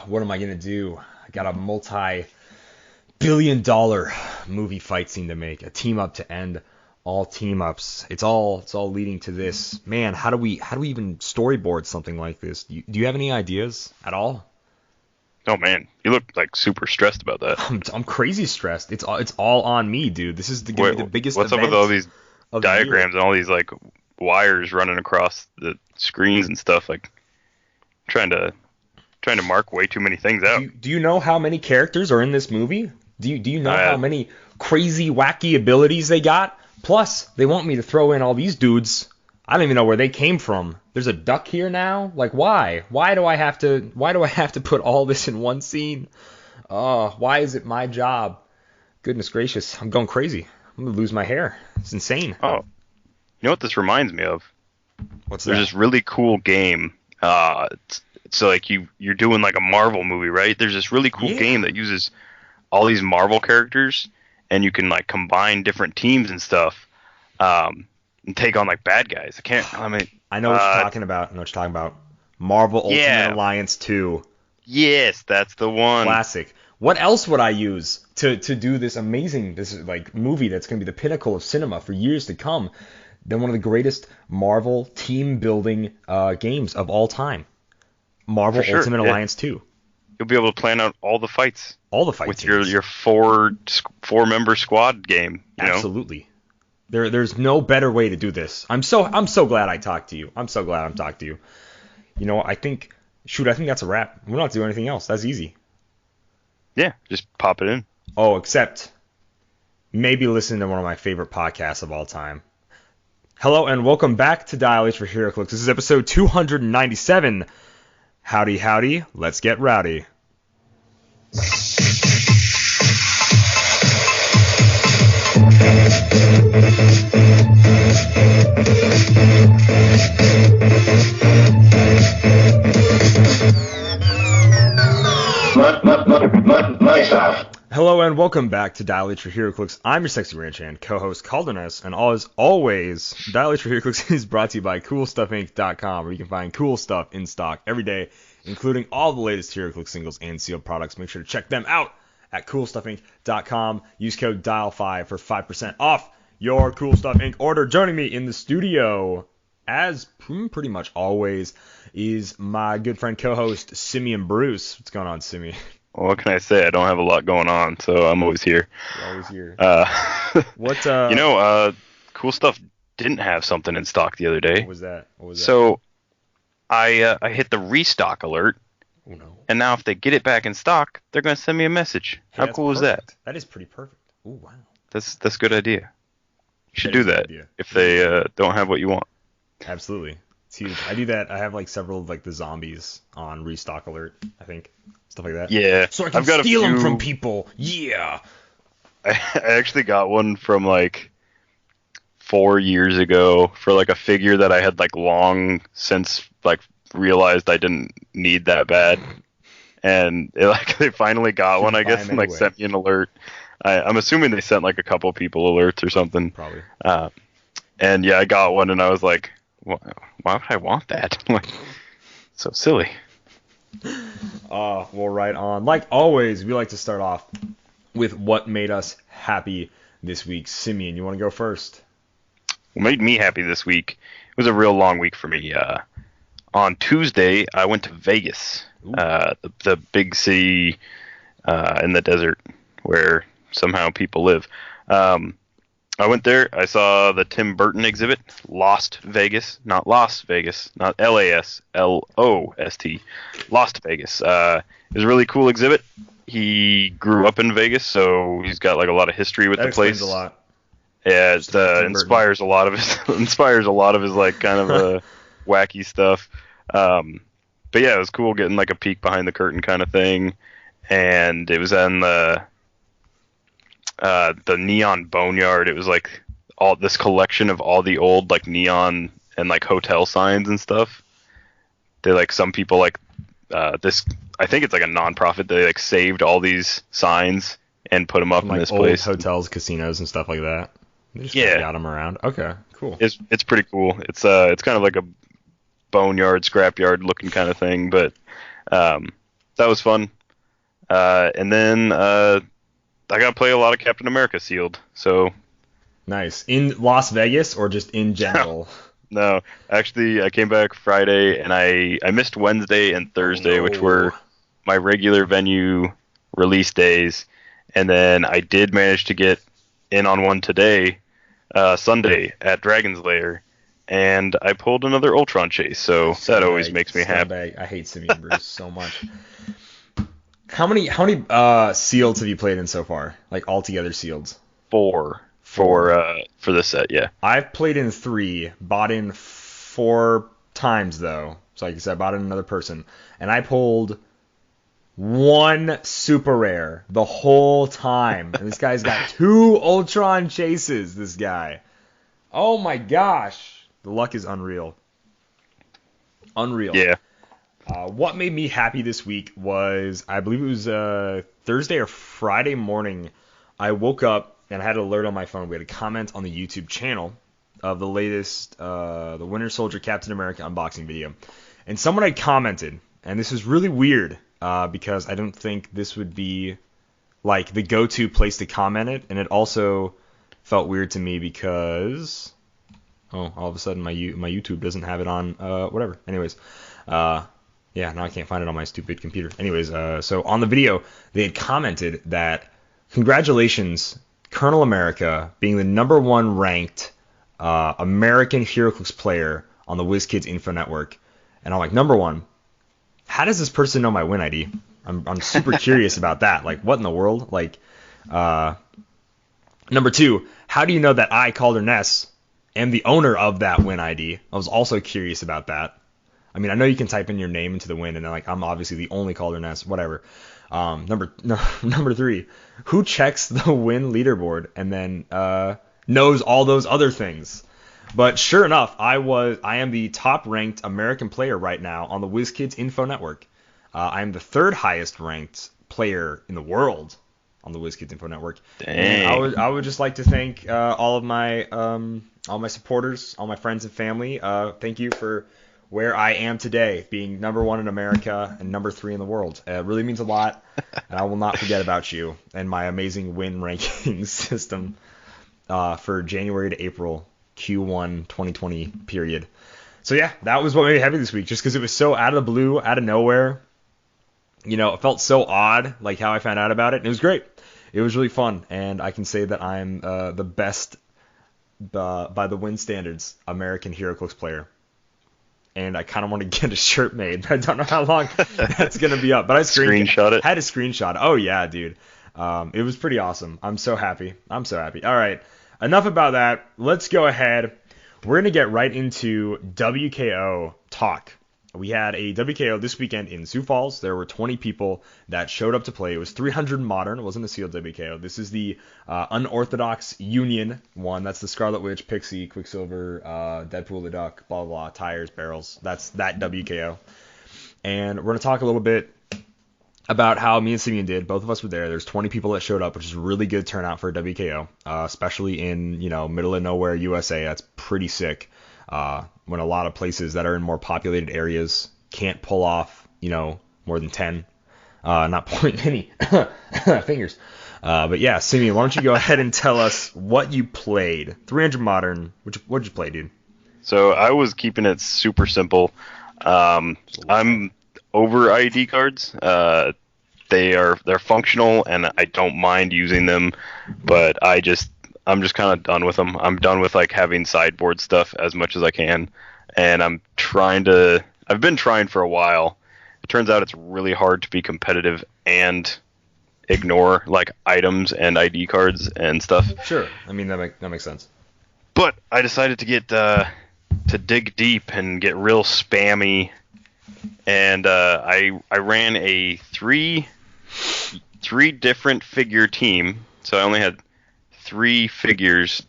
what am I gonna do? I got a multi-billion-dollar movie fight scene to make, a team up to end all team ups. It's all leading to this. Man, how do we even storyboard something like this? Do you have any ideas at all? Oh man, you look like super stressed about that. I'm crazy stressed. It's all on me, dude. This is gonna be the biggest What's event up with all these of the year. diagrams and all these like wires running across the screens and stuff? Like trying to mark way too many things out. Do you know how many characters are in this movie? Do you know how many crazy wacky abilities they got? Plus, they want me to throw in all these dudes. I don't even know where they came from. There's a duck here now? Like, why? Why do I have to put all this in one scene? Why is it my job? Goodness gracious, I'm going crazy. I'm going to lose my hair. It's insane. Oh, you know what this reminds me of? What's There's that? this really cool game. It's like you're doing like a Marvel movie, right? There's this really cool game that uses all these Marvel characters, and you can like combine different teams and stuff, and take on like bad guys. I know what you're talking about. Marvel Ultimate Alliance 2. Yes, that's the one. Classic. What else would I use to do this like movie that's going to be the pinnacle of cinema for years to come? Then one of the greatest Marvel team building games of all time. Marvel Ultimate Alliance 2. You'll be able to plan out all the fights. With scenes. your four-member squad game. Absolutely. There's no better way to do this. I'm so glad I talked to you. I'm so glad I'm talking to you. You know, I think that's a wrap. We're not doing anything else. That's easy. Yeah, just pop it in. Oh, except maybe listen to one of my favorite podcasts of all time. Hello and welcome back to Dial H for Heroclix. This is episode 297. Howdy, howdy. Let's get rowdy. Hello and welcome back to Dial H for Heroclix. I'm your sexy ranch hand, co-host Kalder, and as always, Dial H for Heroclix is brought to you by CoolStuffInc.com, where you can find cool stuff in stock every day, including all the latest Heroclix singles and sealed products. Make sure to check them out at CoolStuffInc.com. Use code DIAL5 for 5% off your Cool Stuff Inc. order. Joining me in the studio, as pretty much always, is my good friend co-host Simeon Bruce. What's going on, Simeon? Well, what can I say? I don't have a lot going on, so I'm always here. You're always here. Cool Stuff didn't have something in stock the other day. What was that? So I hit the restock alert. Oh no. And now if they get it back in stock, they're going to send me a message. How cool is that? That is pretty perfect. Oh, wow. That's a good idea. You should do that if they don't have what you want. Absolutely. It's huge. I do that. I have like several of like the zombies on restock alert, I think. Stuff like that. Yeah. So I can steal them from people. Yeah. I actually got one from like 4 years ago for like a figure that I had like long since like realized I didn't need that bad. And they finally got one, I guess, and like sent me an alert. I'm assuming they sent like a couple people alerts or something. Probably. And yeah, I got one and I was like, why would I want that? Like, so silly. Well, right on. Like always, we like to start off with what made us happy this week. Simeon, you want to go first? What made me happy this week? It was a real long week for me. On Tuesday, I went to Vegas, the big city in the desert where somehow people live. I went there. I saw the Tim Burton exhibit, Lost Vegas, not Las Vegas, not L-A-S-L-O-S-T, Lost Vegas. It was a really cool exhibit. He grew up in Vegas, so he's got like a lot of history with the place. That explains a lot. Yeah, it inspires a lot of his like kind of wacky stuff. But yeah, it was cool getting like a peek behind the curtain kind of thing, and it was in the Neon Boneyard. It was like all this collection of all the old like neon and like hotel signs and stuff. They like some people like this. I think it's like a non-profit. They like saved all these signs and put them up in this place. Hotels, casinos, and stuff like that. They just got them around. Okay, cool. It's pretty cool. It's kind of like a boneyard, scrapyard looking kind of thing, but that was fun. And then I got to play a lot of Captain America sealed. So Nice. In Las Vegas or just in general? no, actually, I came back Friday and I missed Wednesday and Thursday, which were my regular venue release days. And then I did manage to get in on one today, Sunday at Dragon's Lair, and I pulled another Ultron chase, so that always makes me happy. I hate Simeon Bruce so much. How many sealeds have you played in so far? Like altogether sealeds? 4 for this set, yeah. I've played in 3, bought in 4 times though. So like I said, I bought in another person, and I pulled 1 super rare the whole time. And this guy's got 2 Ultron chases, this guy. Oh my gosh. The luck is unreal. Unreal. Yeah. What made me happy this week was, I believe it was Thursday or Friday morning, I woke up and I had an alert on my phone. We had a comment on the YouTube channel of the latest the Winter Soldier Captain America unboxing video. And someone had commented, and this is really weird because I don't think this would be like the go-to place to comment it. And it also felt weird to me because... Oh, all of a sudden my YouTube doesn't have it on, whatever. Anyways, yeah, now I can't find it on my stupid computer. Anyways, so on the video, they had commented that, congratulations, Colonel America, being the #1 ranked American Heroclix player on the WizKids Info Network. And I'm like, #1, how does this person know my win ID? I'm super curious about that. Like, what in the world? Like, #2, how do you know that I, Calder, am the owner of that win ID? I was also curious about that. I mean, I know you can type in your name into the win, and then like I'm obviously the only Calder Ness, whatever. Number 3, who checks the win leaderboard and then knows all those other things? But sure enough, I am the top ranked American player right now on the WizKids Info Network. I am the 3rd highest ranked player in the world on the WizKids Info Network. Dang. And I would just like to thank all my supporters, all my friends and family. Thank you for where I am today, being #1 in America and #3 in the world. It really means a lot, and I will not forget about you and my amazing win ranking system for January to April Q1 2020 period. So yeah, that was what made me happy this week, just because it was so out of the blue, out of nowhere. You know, it felt so odd, like how I found out about it, and it was great. It was really fun, and I can say that I'm the best, by the win standards, American Heroclix player. And I kind of want to get a shirt made, but I don't know how long that's going to be up. But I screenshot it. Had a screenshot. Oh, yeah, dude. It was pretty awesome. I'm so happy. All right, enough about that. Let's go ahead. We're going to get right into WKO talk. We had a WKO this weekend in Sioux Falls. There were 20 people that showed up to play. It was 300 modern. It wasn't a sealed WKO. This is the unorthodox Union one. That's the Scarlet Witch, Pixie, Quicksilver, Deadpool the Duck, blah, blah, blah, tires, barrels. That's that WKO. And we're going to talk a little bit about how me and Simeon did. Both of us were there. There's 20 people that showed up, which is a really good turnout for a WKO, especially in, middle of nowhere USA. That's pretty sick. When a lot of places that are in more populated areas can't pull off, more than 10. Not point any fingers. But yeah, Simeon, why don't you go ahead and tell us what you played? 300 modern. What'd you play, dude? So I was keeping it super simple. I'm over ID cards. They're functional and I don't mind using them, but I'm just kind of done with them. I'm done with like having sideboard stuff as much as I can, and I've been trying for a while. It turns out it's really hard to be competitive and ignore like items and ID cards and stuff. Sure. I mean, that makes sense. But I decided to get to dig deep and get real spammy, and I ran a three different figure team, so I only had 3 figures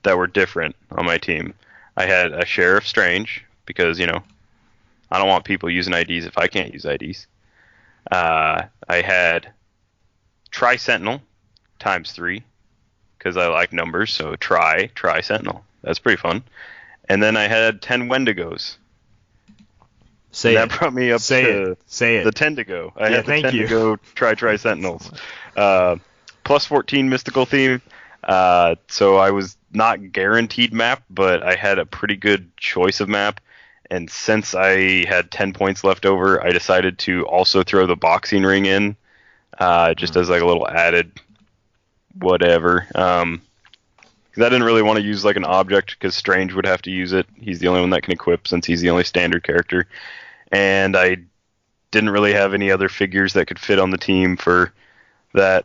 that were different on my team. I had a Sheriff Strange, because, I don't want people using IDs if I can't use IDs. I had Tri-Sentinel ×3, because I like numbers, so Tri-Sentinel. That's pretty fun. And then I had 10 Wendigos. That brought me up Say to it. Say it. the Tendigo. I had the thank you. Tendigo Tri Sentinels. Plus 14 mystical theme. So I was not guaranteed map, but I had a pretty good choice of map. And since I had 10 points left over, I decided to also throw the boxing ring in, just as like a little added whatever. Because I didn't really want to use like an object, because Strange would have to use it. He's the only one that can equip, since he's the only standard character. And I didn't really have any other figures that could fit on the team for that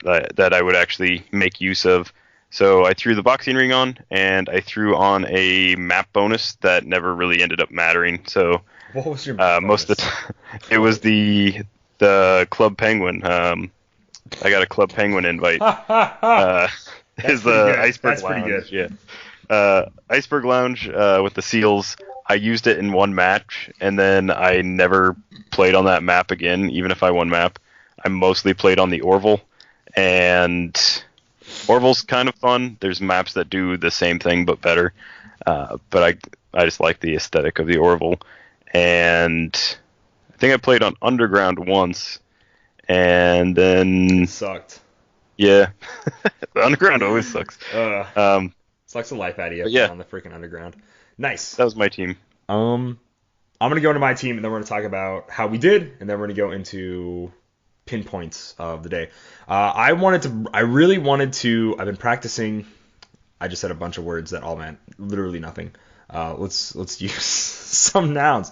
I would actually make use of. So I threw the boxing ring on, and I threw on a map bonus that never really ended up mattering. So what was your map most of the time, it was the Club Penguin. I got a Club Penguin invite. Is the Iceberg That's Lounge? Pretty good. Yeah, Iceberg Lounge with the seals. I used it in one match, and then I never played on that map again. Even if I won map, I mostly played on the Orville, and Orville's kind of fun. There's maps that do the same thing but better, but I just like the aesthetic of the Orville. And I think I played on Underground once, and then It sucked. Yeah, the Underground always sucks. Sucks the life out of you on the freaking Underground. Nice. That was my team. I'm gonna go into my team, and then we're gonna talk about how we did, and then we're gonna go into pinpoints of the day. I really wanted to. I've been practicing. I just said a bunch of words that all meant literally nothing. Let's use some nouns.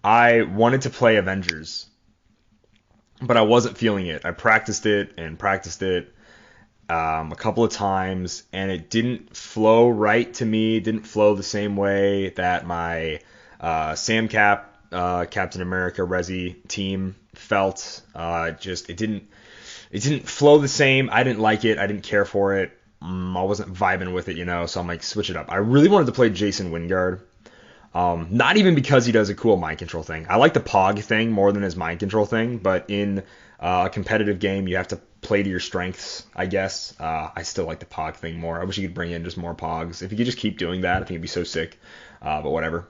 I wanted to play Avengers, but I wasn't feeling it. I practiced it a couple of times, and it didn't flow right to me. It didn't flow the same way that my Sam Cap, Captain America Resi team felt. It didn't flow the same. I didn't like it. I didn't care for it. I wasn't vibing with it, so I'm like, switch it up. I really wanted to play Jason Wingard. Not even because he does a cool mind control thing. I like the Pog thing more than his mind control thing, but in a competitive game, you have to play to your strengths, I guess. I still like the Pog thing more. I wish you could bring in just more Pogs. If you could just keep doing that, I think it'd be so sick. But whatever.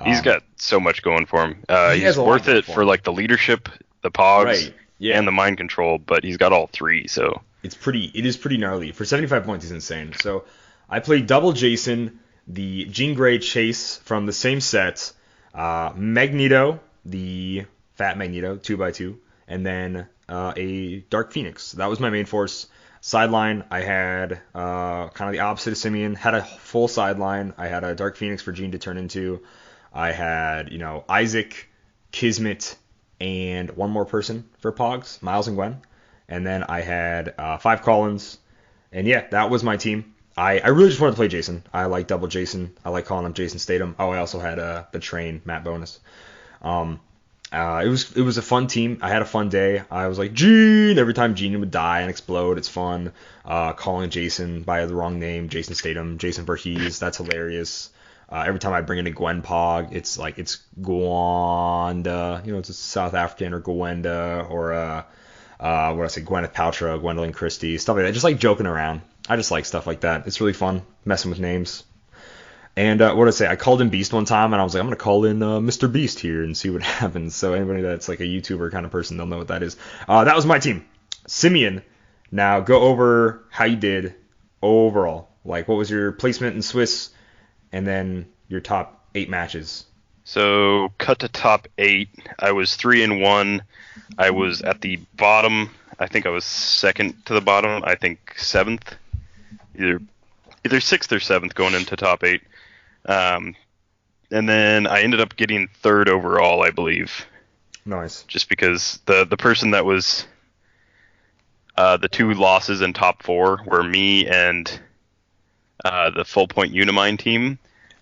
He's got so much going for him. He's worth it for like the leadership, the Pogs, right. Yeah. and the mind control, but he's got all three, so it is pretty gnarly. For 75 points, he's insane. So I played double Jason, the Jean Grey Chase from the same set, Magneto, the Fat Magneto, 2x2, and then a Dark Phoenix. That was my main force. Sideline, I had kind of the opposite of Simeon. Had a full sideline. I had a Dark Phoenix for Jean to turn into. I had, Isaac, Kismet, and one more person for Pogs, Miles and Gwen. And then I had 5 Collins. And yeah, that was my team. I really just wanted to play Jason. I like double Jason. I like calling him Jason Statham. Oh, I also had the train map bonus. It was a fun team. I had a fun day. I was like, Gene! Every time Gene would die and explode, it's fun. Calling Jason by the wrong name, Jason Statham, Jason Voorhees, that's hilarious. Every time I bring in a Gwen Pog, it's like, it's Gwanda, it's a South African, or Gwenda, or Gwyneth Paltrow, Gwendolyn Christie, stuff like that. Just like joking around. I just like stuff like that. It's really fun messing with names. And what did I say? I called in Beast one time, and I was like, I'm going to call in Mr. Beast here and see what happens. So anybody that's like a YouTuber kind of person, they'll know what that is. That was my team. Simeon, now go over how you did overall. Like, what was your placement in Swiss, and then your top 8 matches? So, cut to top 8. I was 3-1. I was at the bottom. I think I was second to the bottom. I think 7th. Either 6th or 7th going into top 8. And then I ended up getting 3rd overall, I believe. Nice. Just because the person that was the 2 losses in top 4 were me and the full point Unimine team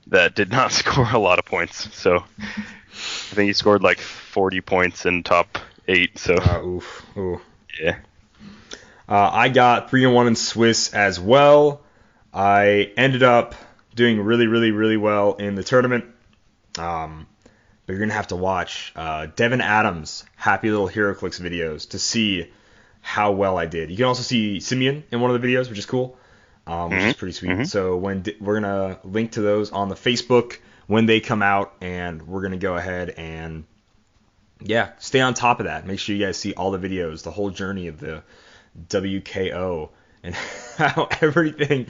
that did not score a lot of points. So I think he scored like 40 points in top 8. So oof. Yeah. I got 3-1 in Swiss as well. I ended up doing really, really, really well in the tournament. But you're going to have to watch Devin Adams' Happy Little Heroclix videos to see how well I did. You can also see Simeon in one of the videos, which is cool, which is pretty sweet. Mm-hmm. So we're going to link to those on the Facebook when they come out, and we're going to go ahead and yeah, stay on top of that. Make sure you guys see all the videos, the whole journey of the WKO, and how everything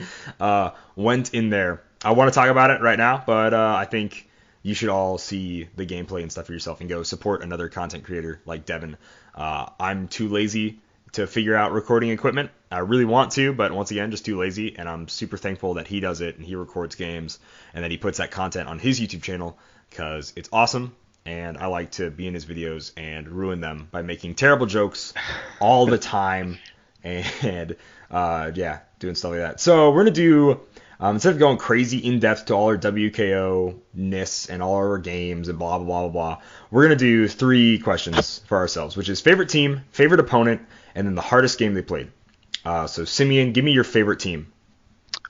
went in there. I want to talk about it right now, but I think you should all see the gameplay and stuff for yourself and go support another content creator like Devin. I'm too lazy to figure out recording equipment. I really want to, but once again, just too lazy, and I'm super thankful that he does it and he records games and that he puts that content on his YouTube channel because it's awesome, and I like to be in his videos and ruin them by making terrible jokes all the time and yeah, doing stuff like that. So we're going to do, instead of going crazy in-depth to all our WKO-ness and all our games and blah, blah, blah, blah, blah, we're going to do 3 questions for ourselves, which is favorite team, favorite opponent, and then the hardest game they played. So Simeon, give me your favorite team.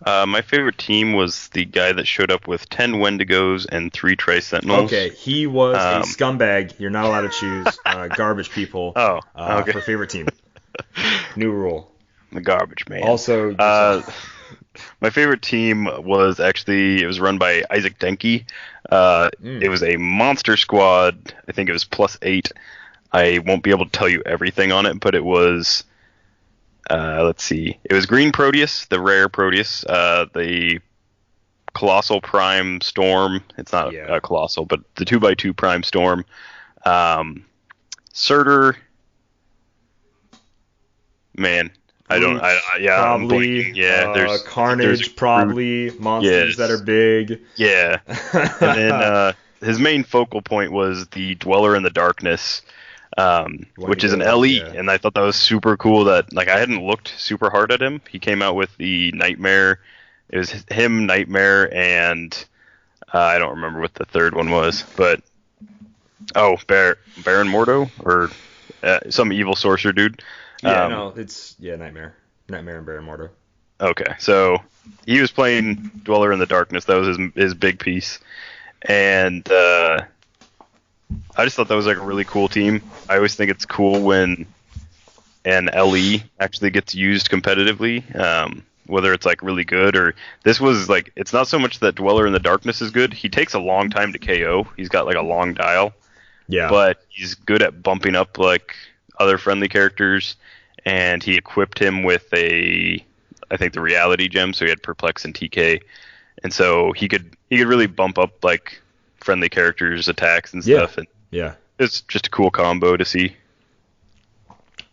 My favorite team was the guy that showed up with 10 Wendigos and 3 Tri-Sentinels. Okay, he was a scumbag. You're not allowed to choose garbage people for favorite team. New rule. The garbage man. Also, my favorite team was actually, it was run by Isaac Denke. It was a monster squad. I think it was +8. I won't be able to tell you everything on it, but it was, let's see. It was Green Proteus, the rare Proteus, the Colossal Prime Storm. It's not Colossal, but the 2x2 Prime Storm. Surtur. Man. I'm blanking. Yeah, there's Carnage, probably monsters that are big. Yeah, and then his main focal point was the Dweller in the Darkness, which is an LE, and I thought that was super cool. That I hadn't looked super hard at him. He came out with the Nightmare. It was him, Nightmare, and I don't remember what the third one was, but Baron Mordo or some evil sorcerer dude. It's Nightmare and Baron Mordo. Okay, so he was playing Dweller in the Darkness. That was his big piece, and I just thought that was a really cool team. I always think it's cool when an LE actually gets used competitively, whether it's really good or this was it's not so much that Dweller in the Darkness is good. He takes a long time to KO. He's got a long dial, but he's good at bumping up other friendly characters. And he equipped him with I think the reality gem, so he had Perplex and TK, and so he could really bump up friendly characters' attacks and stuff. And it's just a cool combo to see.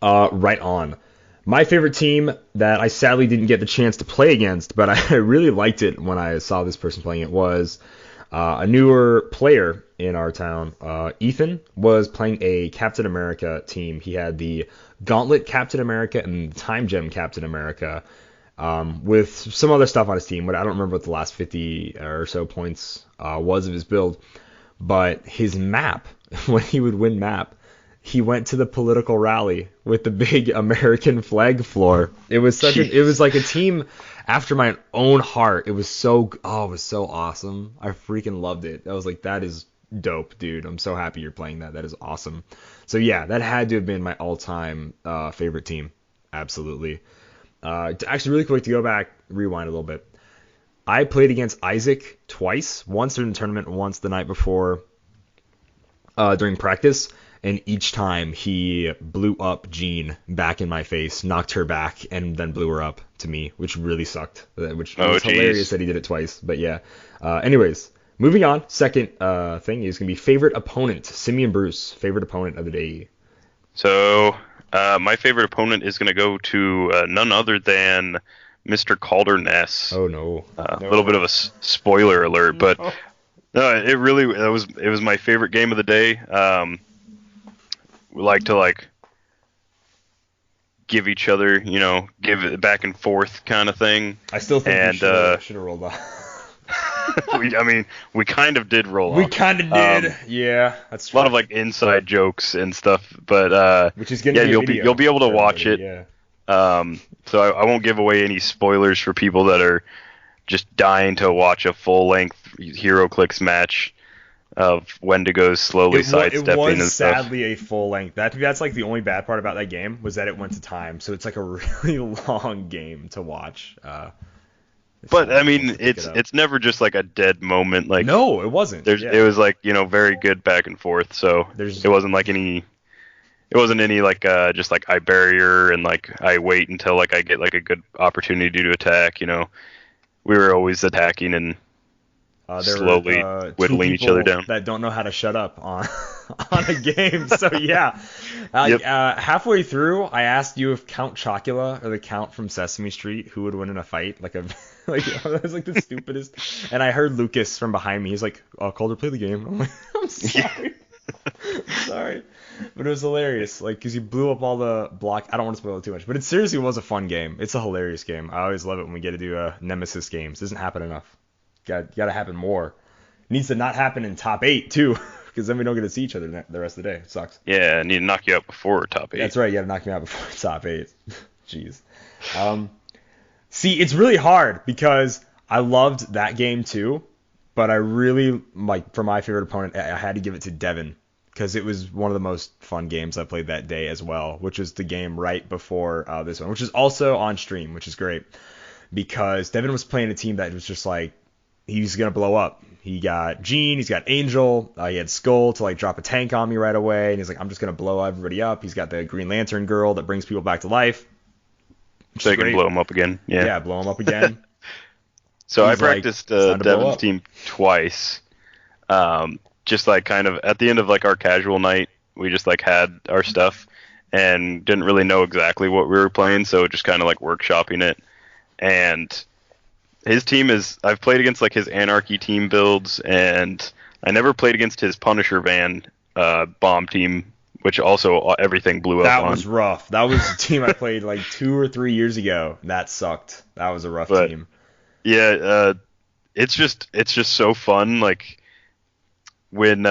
Right on. My favorite team that I sadly didn't get the chance to play against, but I really liked it when I saw this person playing it, was a newer player in our town. Ethan was playing a Captain America team. He had the Gauntlet Captain America and the Time Gem Captain America, with some other stuff on his team, but I don't remember what the last 50 or so points was of his build. But his map, when he would win map, he went to the political rally with the big American flag floor. It was like a team after my own heart. It was so awesome. I freaking loved it. I was like, that is dope, dude. I'm so happy you're playing that. That is awesome. So yeah, that had to have been my all-time favorite team. Absolutely. Actually, really quick to go back, rewind a little bit. I played against Isaac twice, once during the tournament, once the night before during practice, and each time he blew up Jean back in my face, knocked her back, and then blew her up to me, which really sucked. Which was hilarious that he did it twice. But yeah. Anyways, moving on. Second thing is going to be favorite opponent. Simeon Bruce, favorite opponent of the day. So my favorite opponent is going to go to none other than Mr. Kalder Ness. Oh no! A little bit of a spoiler alert, but no, it was my favorite game of the day. We like to give each other, give it back and forth kind of thing. I still think we should have rolled off. we kind of did roll off. We kind of did. Yeah, that's true. A lot of inside jokes and stuff, but which is gonna be you'll be able to watch it. Yeah. So I won't give away any spoilers for people that are just dying to watch a full-length Heroclix match of Wendigos slowly sidestepping and stuff. It was sadly a full-length. That's the only bad part about that game, was that it went to time. So it's a really long game to watch. But I mean, it's never just like a dead moment. Like no, it wasn't. It was like very good back and forth. So it wasn't like any. It wasn't any like just like I barrier and like I wait until like I get like a good opportunity to attack. We were always attacking and slowly whittling each other down. That don't know how to shut up on a game. So yeah, halfway through, I asked you if Count Chocula or the Count from Sesame Street who would win in a fight. Like that was like the stupidest. And I heard Lucas from behind me. He's like, "Calder, play the game." I'm like, "I'm sorry, I'm sorry." But it was hilarious, like, because you blew up all the block. I don't want to spoil it too much, but it seriously was a fun game. It's a hilarious game. I always love it when we get to do Nemesis games. It doesn't happen enough. Got to happen more. It needs to not happen in top 8 too, because then we don't get to see each other the rest of the day. It sucks. Yeah, I need to knock you out before top 8. That's right. You got to knock me out before top 8. Jeez. See, it's really hard because I loved that game too, but I really, like, for my favorite opponent, I had to give it to Devin because it was one of the most fun games I played that day as well, which was the game right before this one, which is also on stream, which is great because Devin was playing a team that was just like, he's going to blow up. He got Gene, he's got Angel, he had Skull to like drop a tank on me right away, and he's like, I'm just going to blow everybody up. He's got the Green Lantern girl that brings people back to life. So they can blow him up again. Yeah, blow him up again. So I practiced Devin's team twice. Just like kind of at the end of like our casual night, we just like had our stuff and didn't really know exactly what we were playing, so just kind of like workshopping it. And his team I've played against like his Anarchy team builds, and I never played against his Punisher Van bomb team, which also everything blew up on. That was rough. That was a team I played like 2 or 3 years ago. That sucked. That was a rough team. Yeah, it's just so fun. Like when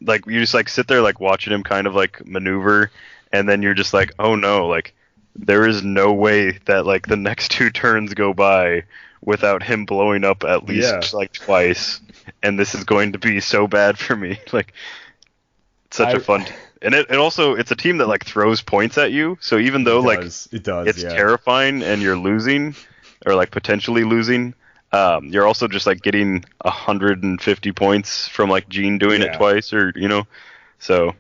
like you just like sit there like watching him kind of like maneuver, and then you're just like, oh no, like there is no way that like the next 2 turns go by without him blowing up at least like twice, and this is going to be so bad for me. Like such a fun and it also it's a team that like throws points at you, so even though it's terrifying and you're losing or like potentially losing, you're also just like getting 150 points from like Gene doing it twice, or so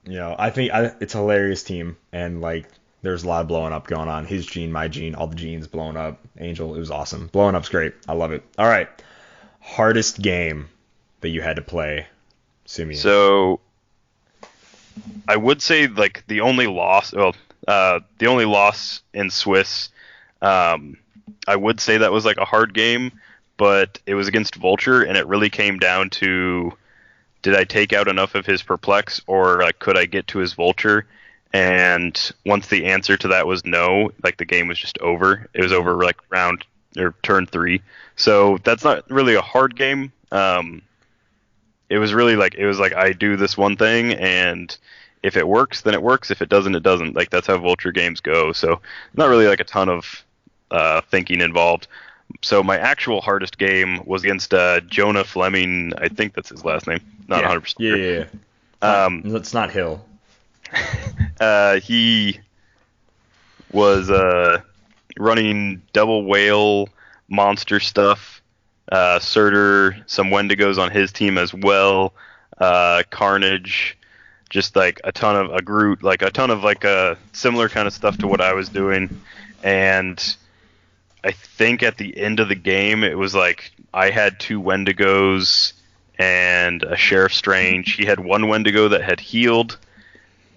I think it's a hilarious team, and like there's a lot of blowing up going on. His Gene, my Gene, all the Genes blowing up. Angel, it was awesome. Blowing up's great. I love it. All right, hardest game that you had to play, Simeon. So I would say like the only loss in Swiss. I would say that was like a hard game, but it was against Vulture, and it really came down to, did I take out enough of his Perplex, or like could I get to his Vulture? And once the answer to that was no, like the game was just over. It was over like round or turn 3. So that's not really a hard game. It was really like, I do this one thing, and if it works, then it works. If it doesn't, it doesn't. Like that's how Vulture games go. So not really like a ton of thinking involved. So my actual hardest game was against Jonah Fleming. I think that's his last name. Not 100% sure. Yeah. It's not Hill. He was running double whale monster stuff. Surtur, some Wendigos on his team as well. Carnage, just like a ton of a Groot, like a ton of like a similar kind of stuff to what I was doing. And I think at the end of the game, it was like I had 2 Wendigos and a Sheriff Strange. He had 1 Wendigo that had healed,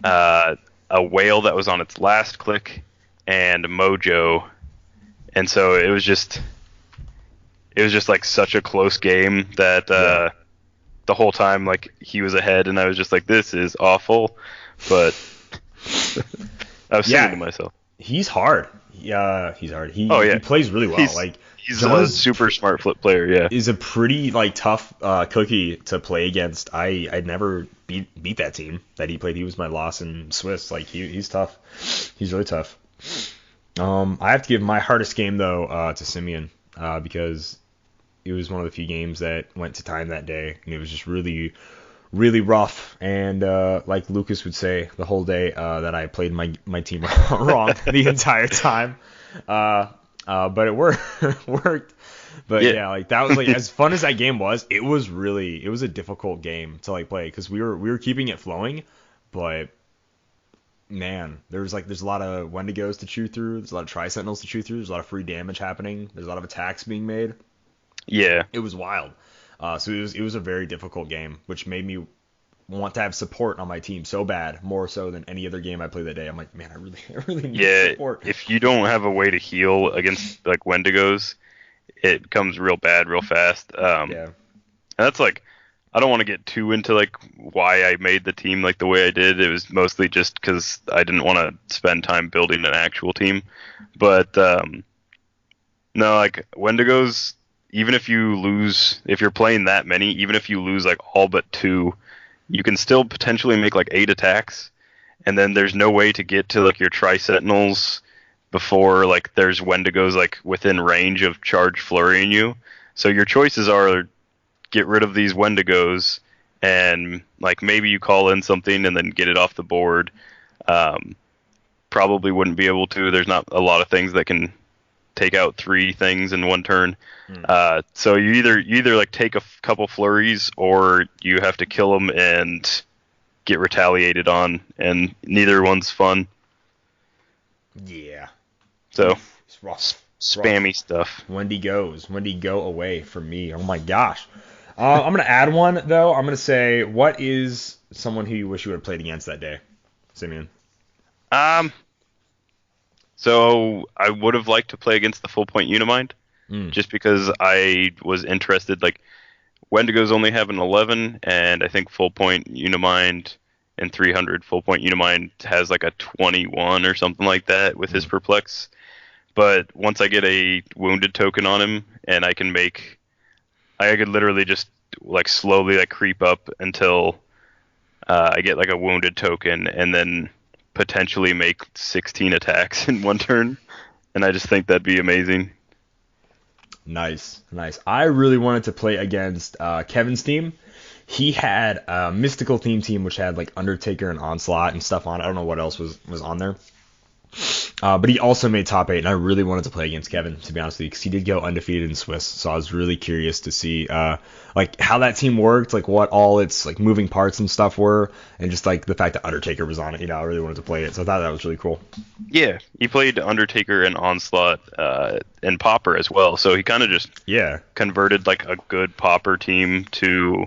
a whale that was on its last click, and Mojo. And so it was just like such a close game that the whole time like he was ahead, and I was just like, this is awful. But I was thinking to myself, he's hard. Yeah, he's hard. He plays really well. He's a super smart flip player. Yeah, is a pretty like tough cookie to play against. I'd never beat that team that he played. He was my loss in Swiss. Like he's tough. He's really tough. I have to give my hardest game though to Simeon because it was one of the few games that went to time that day, and it was just really, really rough. And like Lucas would say the whole day that I played my team wrong the entire time. but it worked. But yeah, like that was like as fun as that game was. It was a difficult game to like play because we were keeping it flowing, but man, there's a lot of Wendigos to chew through. There's a lot of Tri-Sentinels to chew through. There's a lot of free damage happening. There's a lot of attacks being made. Yeah, it was wild. So it was a very difficult game, which made me want to have support on my team so bad, more so than any other game I played that day. I'm like, man, I really need support. If you don't have a way to heal against like Wendigos, it becomes real bad real fast. And that's like, I don't want to get too into like why I made the team like the way I did. It was mostly just because I didn't want to spend time building an actual team. But no, like Wendigos, even if you lose, if you're playing that many, even if you lose like all but 2, you can still potentially make like 8 attacks, and then there's no way to get to like your Tri-Sentinels before like there's Wendigos like within range of charge flurrying you. So your choices are get rid of these Wendigos and like maybe you call in something and then get it off the board. Probably wouldn't be able to. There's not a lot of things that can take out 3 things in one turn. So you either like take a couple flurries or you have to kill them and get retaliated on, and neither one's fun. Yeah. So it's rough. Spammy stuff. Wendigo away from me. Oh my gosh. I'm gonna add one though. I'm gonna say, what is someone who you wish you would have played against that day, Simeon? So I would have liked to play against the Full Point Unimind, just because I was interested. Like Wendigos only have an 11, and I think Full Point Unimind and 300 Full Point Unimind has like a 21 or something like that with his Perplex. But once I get a wounded token on him, and I could literally just like slowly like creep up until I get like a wounded token, and then potentially make 16 attacks in one turn, and I just think that'd be amazing. Nice. I really wanted to play against Kevin's team. He had a mystical team which had like Undertaker and Onslaught and stuff on it. I don't know what else was on there. But he also made top 8, and I really wanted to play against Kevin, to be honest with you, because he did go undefeated in Swiss. So I was really curious to see like how that team worked, like what all its like moving parts and stuff were, and just like the fact that Undertaker was on it. I really wanted to play it, so I thought that was really cool. Yeah, he played Undertaker and Onslaught and Pauper as well. So he kind of just converted like a good Pauper team to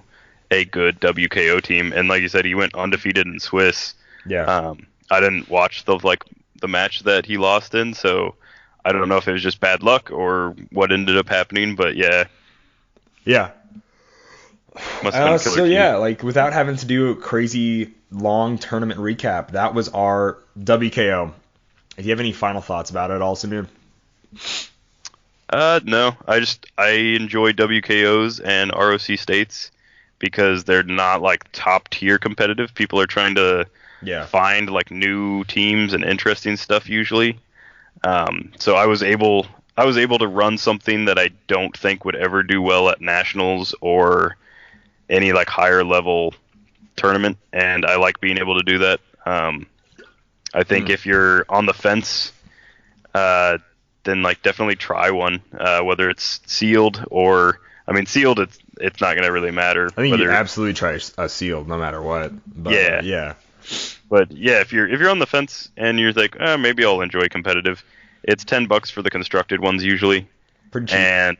a good WKO team, and like you said, he went undefeated in Swiss. Yeah. I didn't watch the match that he lost in, so I don't know if it was just bad luck or what ended up happening, but yeah. Must have been yeah, like without having to do a crazy long tournament recap, that was our WKO. Do you have any final thoughts about it at all, Simeon? No, I enjoy WKOs and ROC states because they're not like top tier competitive. People are trying to find like new teams and interesting stuff usually. So I was able to run something that I don't think would ever do well at nationals or any like higher level tournament, and I like being able to do that. I think if you're on the fence, then like definitely try one, whether it's sealed or sealed. It's not gonna really matter. I think you absolutely try a sealed no matter what. But, yeah. But yeah, if you're on the fence and you're like, maybe I'll enjoy competitive, it's $10 for the constructed ones usually. Pretty cheap. And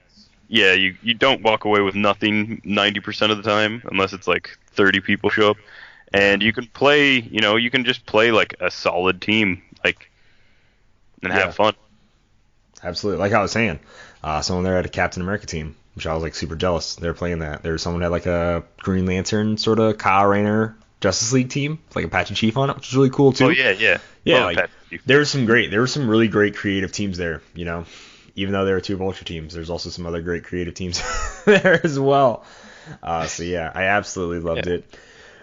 yeah, you don't walk away with nothing 90% of the time unless it's like 30 people show up, and you can play. You can just play like a solid team, like, and have fun. Absolutely, like I was saying, someone there had a Captain America team, which I was like super jealous. They were playing that. There was someone had like a Green Lantern sort of Kyle Rayner Justice League team, like Apache Chief on it, which is really cool too. Oh yeah. Like, there were some really great creative teams there. Even though there were 2 Vulture teams, there's also some other great creative teams there as well. So yeah, I absolutely loved it.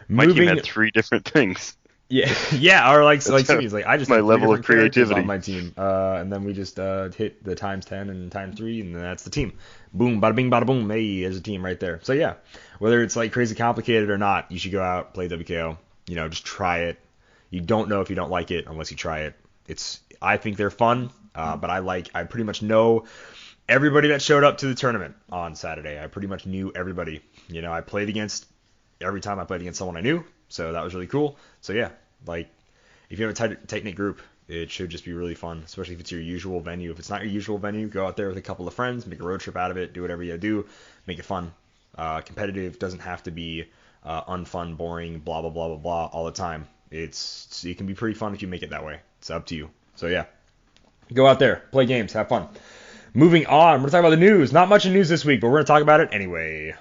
My team had 3 different things. Yeah, or like Timmy's like, I just my level of creativity on my team, and then we just hit the times 10 and times 3, and then that's the team. Boom, bada bing, bada boom. Hey, there's a team right there. So yeah, whether it's like crazy complicated or not, you should go out, play WKO. Just try it. You don't know if you don't like it unless you try it. I think they're fun. But I pretty much know everybody that showed up to the tournament on Saturday. I pretty much knew everybody. Every time I played against someone I knew, so that was really cool. So yeah, like if you have a tight-knit group, it should just be really fun, especially if it's your usual venue. If it's not your usual venue, go out there with a couple of friends, make a road trip out of it, do whatever you do, make it fun. Competitive doesn't have to be unfun, boring, blah, blah, blah, blah, blah all the time. It can be pretty fun if you make it that way. It's up to you. So yeah, go out there, play games, have fun. Moving on, we're going to talk about the news. Not much in news this week, but we're going to talk about it anyway.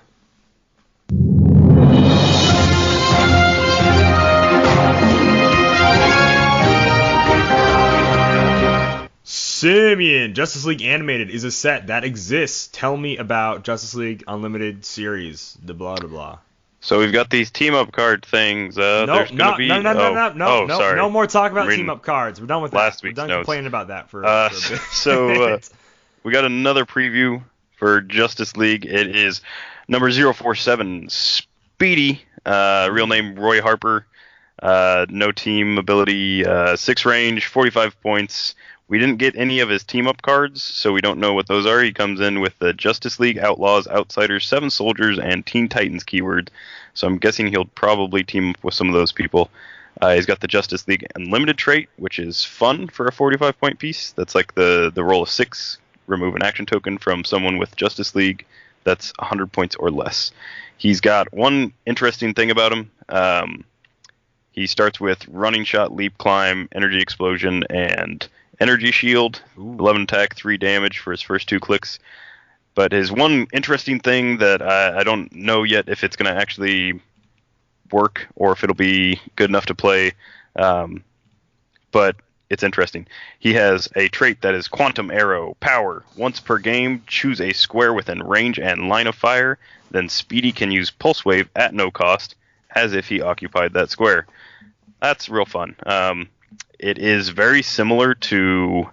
Simeon, Justice League Animated is a set that exists. Tell me about Justice League Unlimited series, the blah, blah, blah. So we've got these team-up card things. No more talk about team-up cards. We're done with that. Last week's We're done notes. complaining about that for a bit. So we got another preview for Justice League. It is number 047, Speedy, real name Roy Harper, no team ability, 6 range, 45 points. We didn't get any of his team-up cards, so we don't know what those are. He comes in with the Justice League, Outlaws, Outsiders, 7 Soldiers, and Teen Titans keyword. So I'm guessing he'll probably team up with some of those people. He's got the Justice League Unlimited trait, which is fun for a 45-point piece. That's like the roll of 6, remove an action token from someone with Justice League that's 100 points or less. He's got one interesting thing about him. He starts with Running Shot, Leap, Climb, Energy Explosion, and Energy Shield. Ooh. 11 attack, 3 damage for his first 2 clicks. But his one interesting thing that I don't know yet if it's going to actually work or if it'll be good enough to play, but it's interesting. He has a trait that is Quantum Arrow, Power. Once per game, choose a square within range and line of fire. Then Speedy can use Pulse Wave at no cost, as if he occupied that square. That's real fun. It is very similar to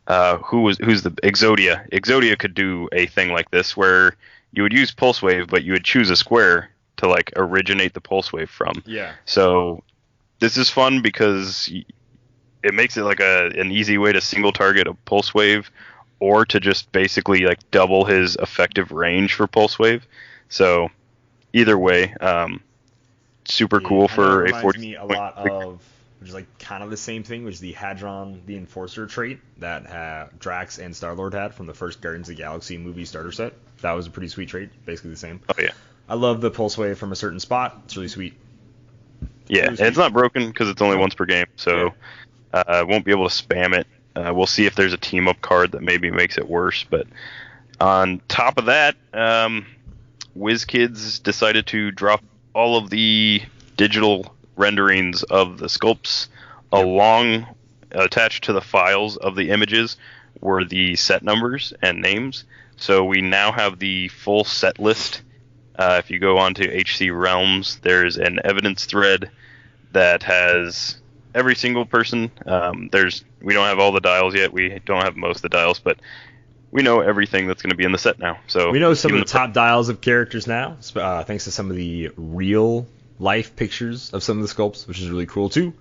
who's the Exodia. Exodia could do a thing like this where you would use Pulse Wave, but you would choose a square to like originate the Pulse Wave from. Yeah. So this is fun because it makes it like an easy way to single target a Pulse Wave, or to just basically like double his effective range for Pulse Wave. So either way, super cool for a 40. Me a lot of, which is like kind of the same thing, which is the Hadron the Enforcer trait that Drax and Star-Lord had from the first Guardians of the Galaxy movie starter set. That was a pretty sweet trait, basically the same. Oh yeah. I love the Pulse Wave from a certain spot. It's really sweet. Yeah, and it's not broken because it's only once per game, so I won't be able to spam it. We'll see if there's a team-up card that maybe makes it worse. But on top of that, WizKids decided to drop all of the digital renderings of the sculpts along, attached to the files of the images were the set numbers and names. So we now have the full set list. If you go on to HC Realms, there's an evidence thread that has every single person. We don't have all the dials yet. We don't have most of the dials, but we know everything that's going to be in the set now. So we know some of the top dials of characters now, thanks to some of the real life pictures of some of the sculpts, which is really cool too.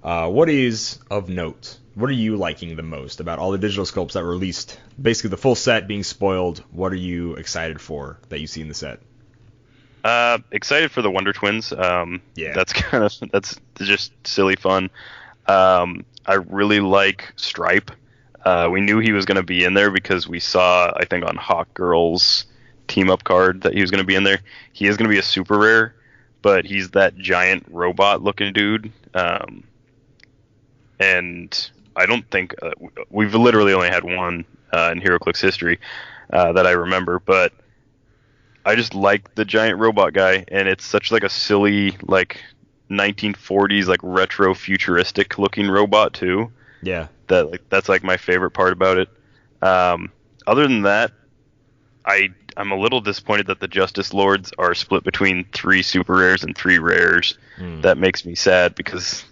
What is of note? What are you liking the most about all the digital sculpts that were released? Basically, the full set being spoiled. What are you excited for that you see in the set? Excited for the Wonder Twins. Yeah. That's just silly fun. I really like Stripe. We knew he was going to be in there because we saw, I think, on Hawk Girl's team-up card that he was going to be in there. He is going to be a super rare, but he's that giant robot-looking dude. And I don't think we've literally only had one in Heroclix history that I remember, but I just like the giant robot guy, and it's such like a silly like 1940s like retro futuristic looking robot too. Yeah. That's like my favorite part about it. Other than that, I'm a little disappointed that the Justice Lords are split between 3 super rares and 3 rares. That makes me sad because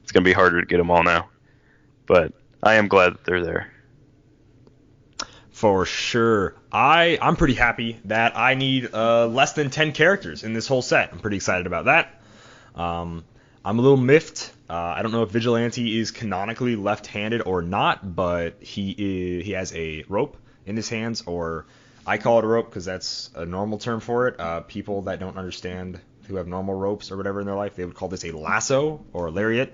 it's gonna be harder to get them all now. But I am glad that they're there. For sure. I'm pretty happy that I need less than 10 characters in this whole set. I'm pretty excited about that. I'm a little miffed. I don't know if Vigilante is canonically left-handed or not, but he has a rope in his hands, or I call it a rope because that's a normal term for it. People that don't understand, who have normal ropes or whatever in their life, they would call this a lasso or a lariat,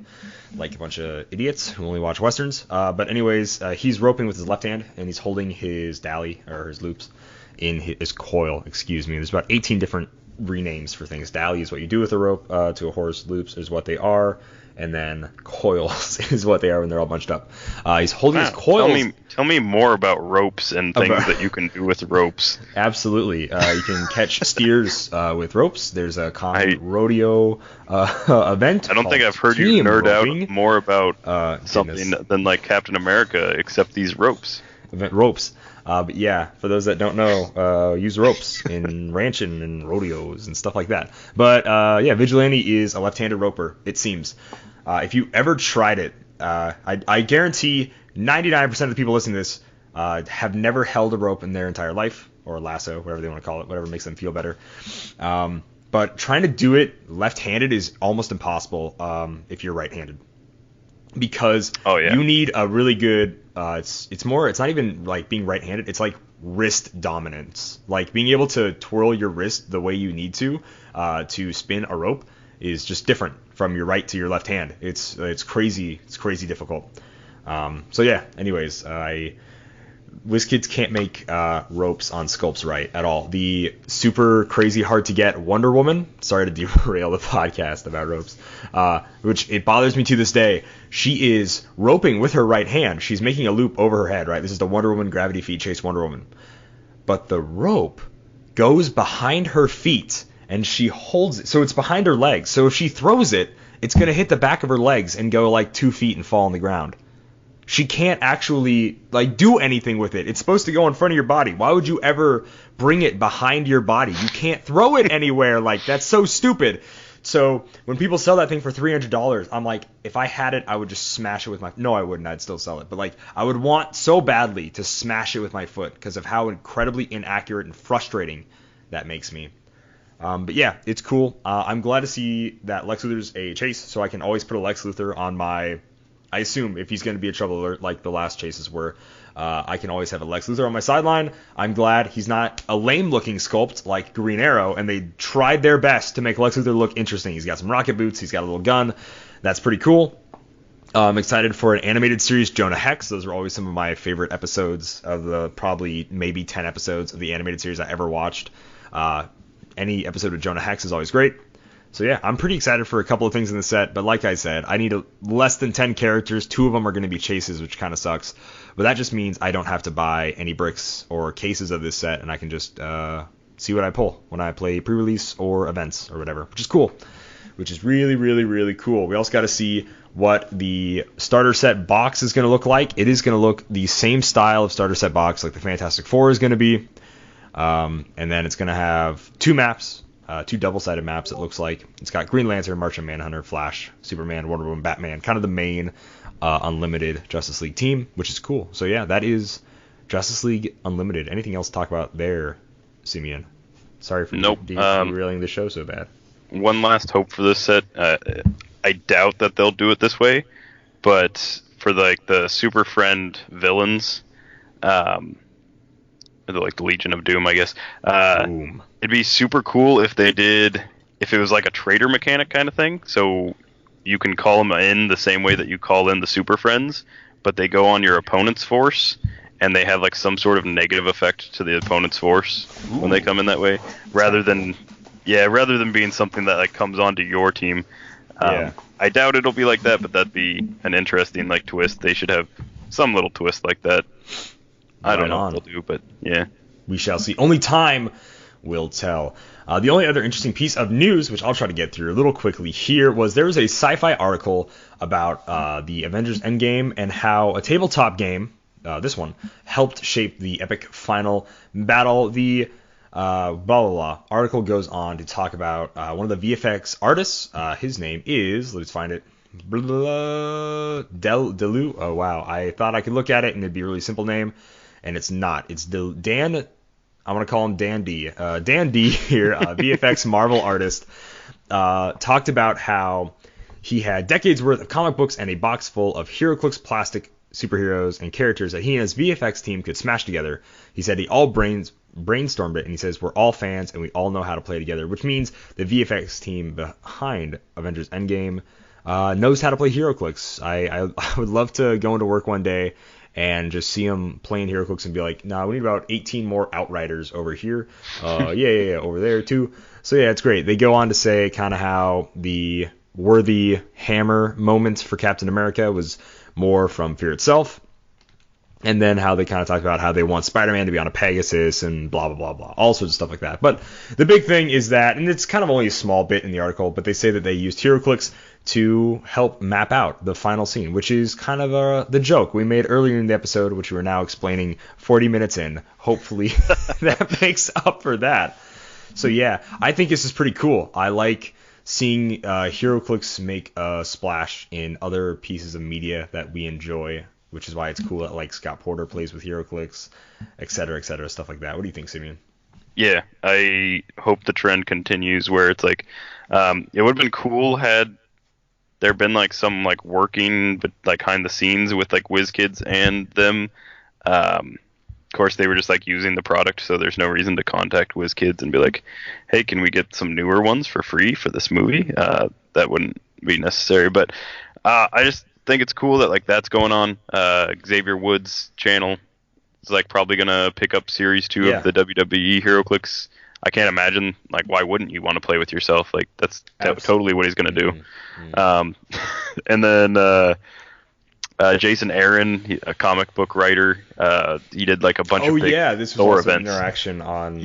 like a bunch of idiots who only watch westerns. But anyways, he's roping with his left hand, and he's holding his dally, or his loops, in his coil, excuse me. There's about 18 different renames for things. Dally is what you do with a rope to a horse. Loops is what they are. And then coils is what they are when they're all bunched up. He's holding his coils. Tell me more about ropes and things that you can do with ropes. Absolutely. You can catch steers with ropes. There's a common rodeo event. I don't think I've heard you nerd out more about something than like Captain America, except these ropes. Event ropes. But yeah, for those that don't know, use ropes in ranching and rodeos and stuff like that. But yeah, Vigilante is a left-handed roper, it seems. If you ever tried it, I guarantee 99% of the people listening to this have never held a rope in their entire life, or a lasso, whatever they want to call it, whatever makes them feel better. But trying to do it left-handed is almost impossible if you're right-handed. Because you need a really good it's not even like being right-handed, it's like wrist dominance. Like being able to twirl your wrist the way you need to spin a rope is just different from your right to your left hand. It's crazy difficult. So yeah, anyways, WizKids can't make ropes on sculpts right at all. The super crazy hard to get Wonder Woman, sorry to derail the podcast about ropes, which it bothers me to this day. She is roping with her right hand. She's making a loop over her head, right? This is the Wonder Woman Gravity Feet Chase Wonder Woman. But the rope goes behind her feet, and she holds it. So it's behind her legs. So if she throws it, it's going to hit the back of her legs and go like 2 feet and fall on the ground. She can't actually like do anything with it. It's supposed to go in front of your body. Why would you ever bring it behind your body? You can't throw it anywhere. Like, that's so stupid. So when people sell that thing for $300, I'm like, if I had it, I would just smash it with my... No, I wouldn't. I'd still sell it. But like, I would want so badly to smash it with my foot because of how incredibly inaccurate and frustrating that makes me. But yeah, it's cool. I'm glad to see that Lex Luthor's a chase, so I can always put a Lex Luthor on my... I assume if he's going to be a trouble alert like the last chases were, I can always have a Lex Luthor on my sideline. I'm glad he's not a lame-looking sculpt like Green Arrow, and they tried their best to make Lex Luthor look interesting. He's got some rocket boots. He's got a little gun. That's pretty cool. I'm excited for an animated series, Jonah Hex. Those are always some of my favorite episodes of the probably maybe 10 episodes of the animated series I ever watched. Any episode of Jonah Hex is always great. So yeah, I'm pretty excited for a couple of things in the set, but like I said, I need less than 10 characters. 2 of them are going to be chases, which kind of sucks. But that just means I don't have to buy any bricks or cases of this set, and I can just see what I pull when I play pre-release or events or whatever, which is cool. Which is really, really, really cool. We also got to see what the starter set box is going to look like. It is going to look the same style of starter set box like the Fantastic Four is going to be. And then it's going to have 2 maps. 2 double-sided maps, it looks like. It's got Green Lantern, Martian Manhunter, Flash, Superman, Wonder Woman, Batman, kind of the main Unlimited Justice League team, which is cool. So yeah, that is Justice League Unlimited. Anything else to talk about there, Simeon? Sorry for derailing the show so bad. One last hope for this set. I doubt that they'll do it this way, but for like the Super Friend villains, like the Legion of Doom, I guess. It'd be super cool if it was like a trader mechanic kind of thing. So you can call them in the same way that you call in the Super Friends, but they go on your opponent's force, and they have like some sort of negative effect to the opponent's force when they come in that way, rather than being something that like comes onto your team. I doubt it'll be like that, but that'd be an interesting like twist. They should have some little twist like that. I don't know what they'll do, but yeah. We shall see. Only time will tell. The only other interesting piece of news, which I'll try to get through a little quickly here, was there was a sci-fi article about the Avengers Endgame and how a tabletop game, this one, helped shape the epic final battle. The article goes on to talk about one of the VFX artists. His name is, let's find it, Delu. Oh, wow. I thought I could look at it and it'd be a really simple name, and it's not. It's Dan... I'm going to call him Dan D. Dan D here, VFX Marvel artist, talked about how he had decades worth of comic books and a box full of Heroclix plastic superheroes and characters that he and his VFX team could smash together. He said he all brainstormed it, and he says we're all fans and we all know how to play together, which means the VFX team behind Avengers Endgame knows how to play Heroclix. I would love to go into work one day and just see him playing Heroclix and be like, nah, we need about 18 more Outriders over here. Yeah, over there too. So yeah, it's great. They go on to say kind of how the worthy hammer moments for Captain America was more from Fear itself, and then how they kind of talked about how they want Spider-Man to be on a Pegasus and blah, blah, blah, blah, all sorts of stuff like that. But the big thing is that, and it's kind of only a small bit in the article, but they say that they used Heroclix to help map out the final scene, which is kind of the joke we made earlier in the episode, which we're now explaining 40 minutes in. Hopefully that makes up for that. So yeah, I think this is pretty cool. I like seeing Heroclix make a splash in other pieces of media that we enjoy, which is why it's cool that like Scott Porter plays with Heroclix, et cetera, stuff like that. What do you think, Simeon? Yeah, I hope the trend continues where it's like, it would have been cool had there been like some like working but like behind the scenes with like WizKids and them. Of course, they were just like using the product, so there's no reason to contact WizKids and be like, hey, can we get some newer ones for free for this movie? That wouldn't be necessary, but I just think it's cool that like that's going on. Xavier Woods' channel is like probably gonna pick up series 2 of the WWE Heroclix. I can't imagine, like, why wouldn't you want to play with yourself? Like, that's totally what he's gonna do. And then Jason Aaron, a comic book writer, he did like a bunch of big this was Thor also events. Interaction on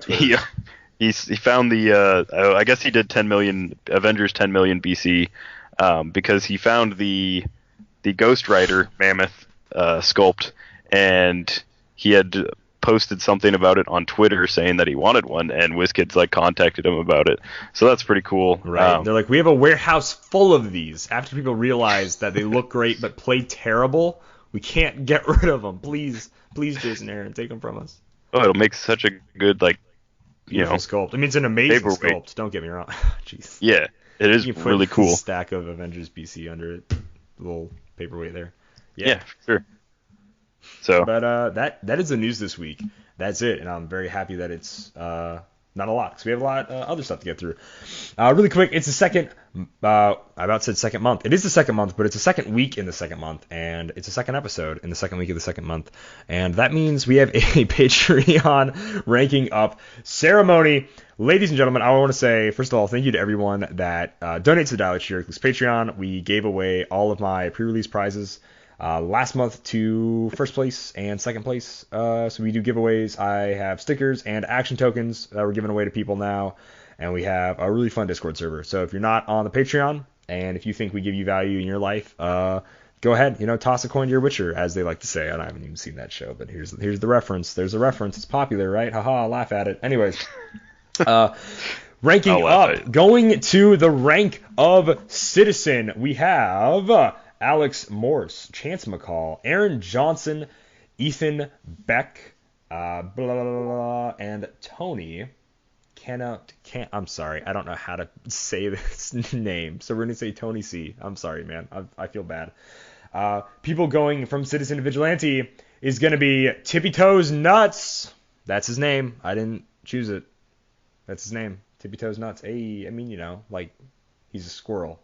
Twitter. He found the I guess he did 10 million Avengers 10 million BC because he found the Ghost Rider mammoth sculpt, and he had posted something about it on Twitter saying that he wanted one, and WizKids like contacted him about it. So that's pretty cool. Right. They're like, we have a warehouse full of these. After people realize that they look great but play terrible, we can't get rid of them. Please, Jason Aaron, take them from us. Oh, it'll make such a good sculpt. I mean, it's an amazing sculpt. Don't get me wrong. Jeez. Yeah, it is really cool. A stack of Avengers BC under it, a little paperweight there. Yeah, sure. So, but that is the news this week. That's it, and I'm very happy that it's not a lot, because we have a lot of other stuff to get through. Really quick, it's the second. I about said second month. It is the second month, but it's the second week in the second month, and it's the second episode in the second week of the second month, and that means we have a Patreon ranking up ceremony. Ladies and gentlemen, I want to say, first of all, thank you to everyone that donates to the Heroclix Patreon. We gave away all of my pre-release prizes last month to first place and second place. So we do giveaways. I have stickers and action tokens that we're giving away to people now. And we have a really fun Discord server. So if you're not on the Patreon, and if you think we give you value in your life, go ahead, toss a coin to your Witcher, as they like to say. I haven't even seen that show, but here's the reference. There's a reference. It's popular, right? Haha, laugh at it. Anyways. Ranking up, going to the rank of Citizen, we have Alex Morse, Chance McCall, Aron Johnson, Ethan Beck, and Tony. I'm sorry, I don't know how to say this name, so we're gonna say Tony C. I'm sorry, man. I feel bad. People going from Citizen to Vigilante is gonna be Tippy Toes Nuts. That's his name. I didn't choose it. That's his name. Tippy Toes Nuts. Hey, I mean, like he's a squirrel.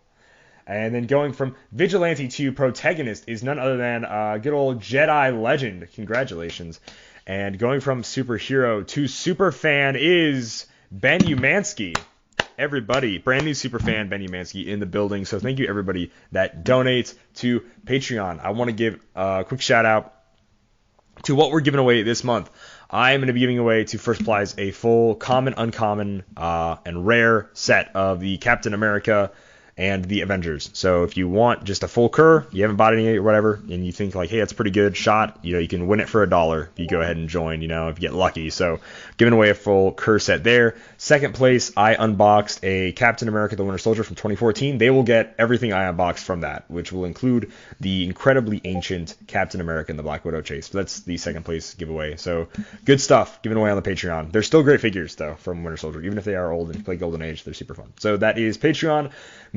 And then going from Vigilante to Protagonist is none other than good old Jedi Legend. Congratulations. And going from Superhero to Superfan is Ben Umansky. Everybody, brand new Superfan Ben Umansky in the building. So thank you everybody that donates to Patreon. I want to give a quick shout out to what we're giving away this month. I am going to be giving away to First Prize a full common, uncommon, and rare set of the Captain America and the Avengers. So if you want just a full Cur, you haven't bought any or whatever, and you think like, hey, that's a pretty good shot, you can win it for $1 if you go ahead and join, if you get lucky. So giving away a full Cur set there. Second place, I unboxed a Captain America the Winter Soldier from 2014. They will get everything I unboxed from that, which will include the incredibly ancient Captain America and the Black Widow chase. So that's the second place giveaway. So good stuff given away on the Patreon. They're still great figures though from Winter Soldier, even if they are old and play Golden Age, they're super fun. So that is Patreon.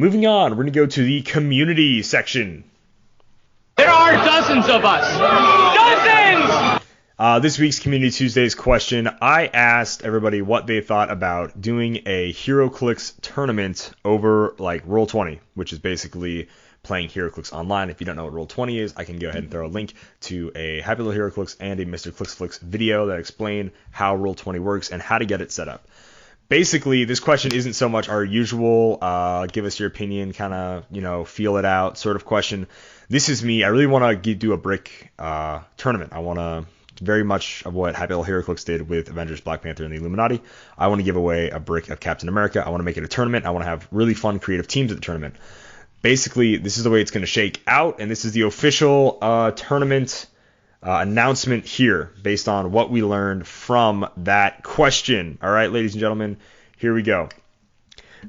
moving on, we're going to go to the community section. There are dozens of us. Dozens! This week's Community Tuesdays question, I asked everybody what they thought about doing a Heroclix tournament over like Roll20, which is basically playing Heroclix online. If you don't know what Roll20 is, I can go ahead and throw a link to a Happy Little Heroclix and a Mr. Clix Flix video that explain how Roll20 works and how to get it set up. Basically, this question isn't so much our usual give us your opinion, kind of, feel it out sort of question. This is me. I really want to do a brick tournament. I want to very much of what Happy Little Heroclix did with Avengers, Black Panther, and the Illuminati. I want to give away a brick of Captain America. I want to make it a tournament. I want to have really fun, creative teams at the tournament. Basically, this is the way it's going to shake out, and this is the official tournament announcement here based on what we learned from that question. All right, ladies and gentlemen, here we go.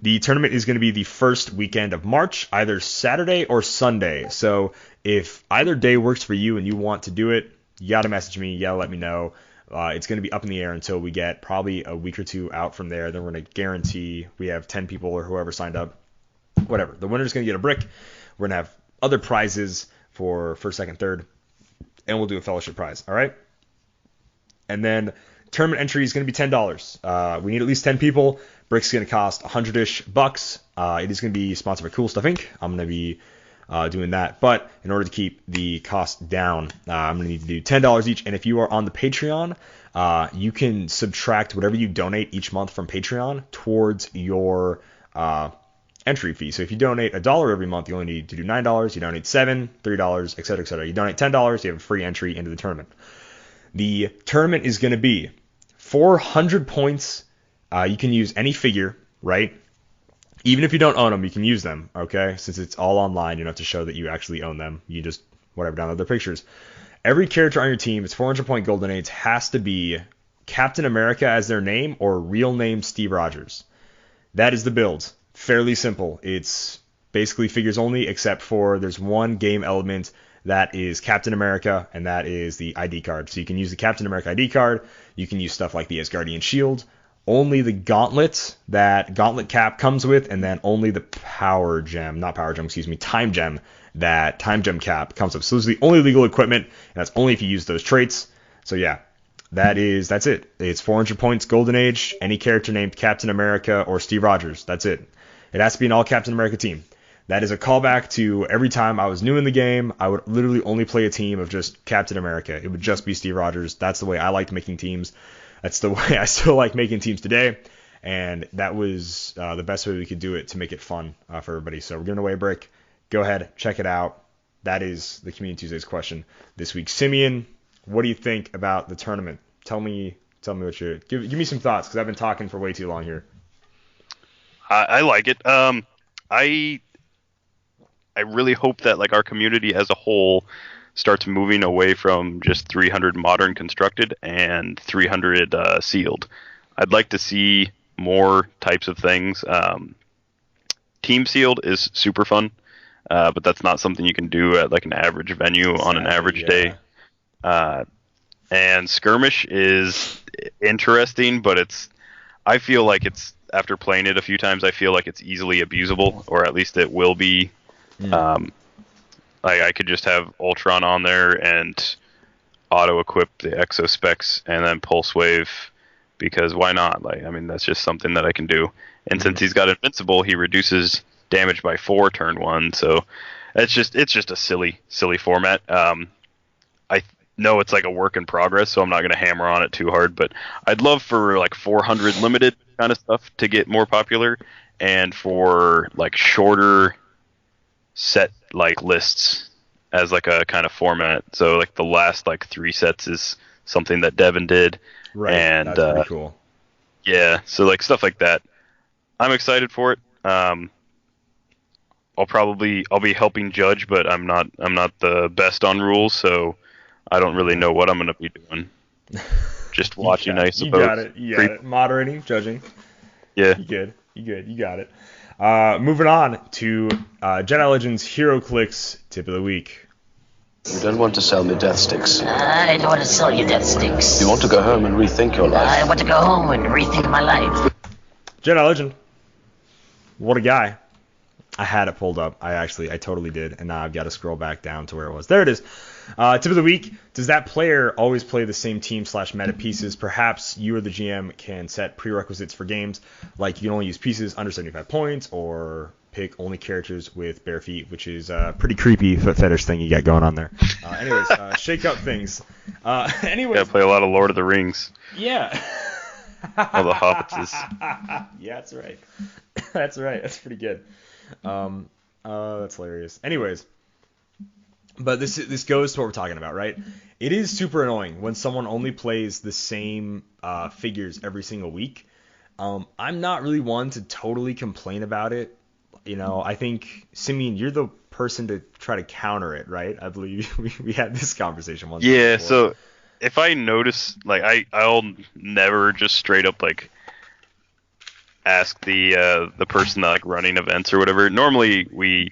The tournament is going to be the first weekend of March, either Saturday or Sunday. So if either day works for you and you want to do it, you got to message me. You got to let me know. It's going to be up in the air until we get probably a week or two out from there. Then we're going to guarantee we have 10 people or whoever signed up. Whatever. The winner's going to get a brick. We're going to have other prizes for first, second, third. And we'll do a fellowship prize. All right? And then tournament entry is going to be $10. We need at least 10 people. Brick's going to cost $100-ish bucks. It is going to be sponsored by Cool Stuff Inc. I'm going to be doing that. But in order to keep the cost down, I'm going to need to do $10 each. And if you are on the Patreon, you can subtract whatever you donate each month from Patreon towards your entry fee. So if you donate $1 every month, you only need to do $9. You donate $7, $3, etc., etc. You donate $10, you have a free entry into the tournament. The tournament is going to be 400 points. You can use any figure, right? Even if you don't own them, you can use them, okay? Since it's all online, you don't have to show that you actually own them. You just, download their pictures. Every character on your team, it's 400-point golden aids, has to be Captain America as their name or real name Steve Rogers. That is the build. Fairly simple. It's basically figures only, except for there's one game element that is Captain America, and that is the ID card. So you can use the Captain America ID card. You can use stuff like the Asgardian shield. Only the gauntlet that gauntlet cap comes with, and then only the time gem that time gem cap comes with. So this is the only legal equipment, and that's only if you use those traits. So yeah, that's it. It's 400 points, Golden Age, any character named Captain America or Steve Rogers. That's it. It has to be an all Captain America team. That is a callback to every time I was new in the game, I would literally only play a team of just Captain America. It would just be Steve Rogers. That's the way I liked making teams. That's the way I still like making teams today. And that was the best way we could do it to make it fun for everybody. So we're giving away a brick. Go ahead, check it out. That is the Community Tuesdays question this week. Simeon, what do you think about the tournament? Tell me what you give me some thoughts, because I've been talking for way too long here. I like it. I really hope that like our community as a whole starts moving away from just 300 modern constructed and 300 sealed. I'd like to see more types of things. Team sealed is super fun, but that's not something you can do at like an average venue on an average day. And skirmish is interesting, but I feel like it's, after playing it a few times, I feel like it's easily abusable, or at least it will be. I could just have Ultron on there and auto-equip the Exo Specs and then Pulse Wave, because why not? That's just something that I can do. And since he's got Invincible, he reduces damage by 4 turn 1, so it's just a silly format. I know it's like a work in progress, so I'm not going to hammer on it too hard, but I'd love for like 400 limited kind of stuff to get more popular, and for like shorter set like lists as like a kind of format. So like the last like 3 sets is something that Devin did, right? And that's pretty cool. Yeah, so like stuff like that. I'm excited for it. I'll be helping judge, but I'm not the best on rules, so I don't really know what I'm going to be doing. Just watching, I suppose. You got it. Moderating, judging. Yeah. You got it. Moving on to Jedi Legend's Heroclix tip of the week. You don't want to sell me death sticks. I don't want to sell you death sticks. You want to go home and rethink your life. I want to go home and rethink my life. Jedi Legend. What a guy. I had it pulled up. I totally did, and now I've got to scroll back down to where it was. There it is. Tip of the week: does that player always play the same team/meta pieces? Perhaps you or the GM can set prerequisites for games, like you can only use pieces under 75 points, or pick only characters with bare feet, which is a pretty creepy foot fetish thing you got going on there. Shake up things. Gotta play a lot of Lord of the Rings. Yeah. All the hobbitses. Yeah, that's right. That's right. That's pretty good. That's hilarious. Anyways, but this goes to what we're talking about, right? It is super annoying when someone only plays the same figures every single week. I'm not really one to totally complain about it. I think, Simeon, you're the person to try to counter it, right? I believe we had this conversation once. Yeah, before. so if I notice, like, I'll never just straight up, like, ask the person that, like, running events or whatever. Normally we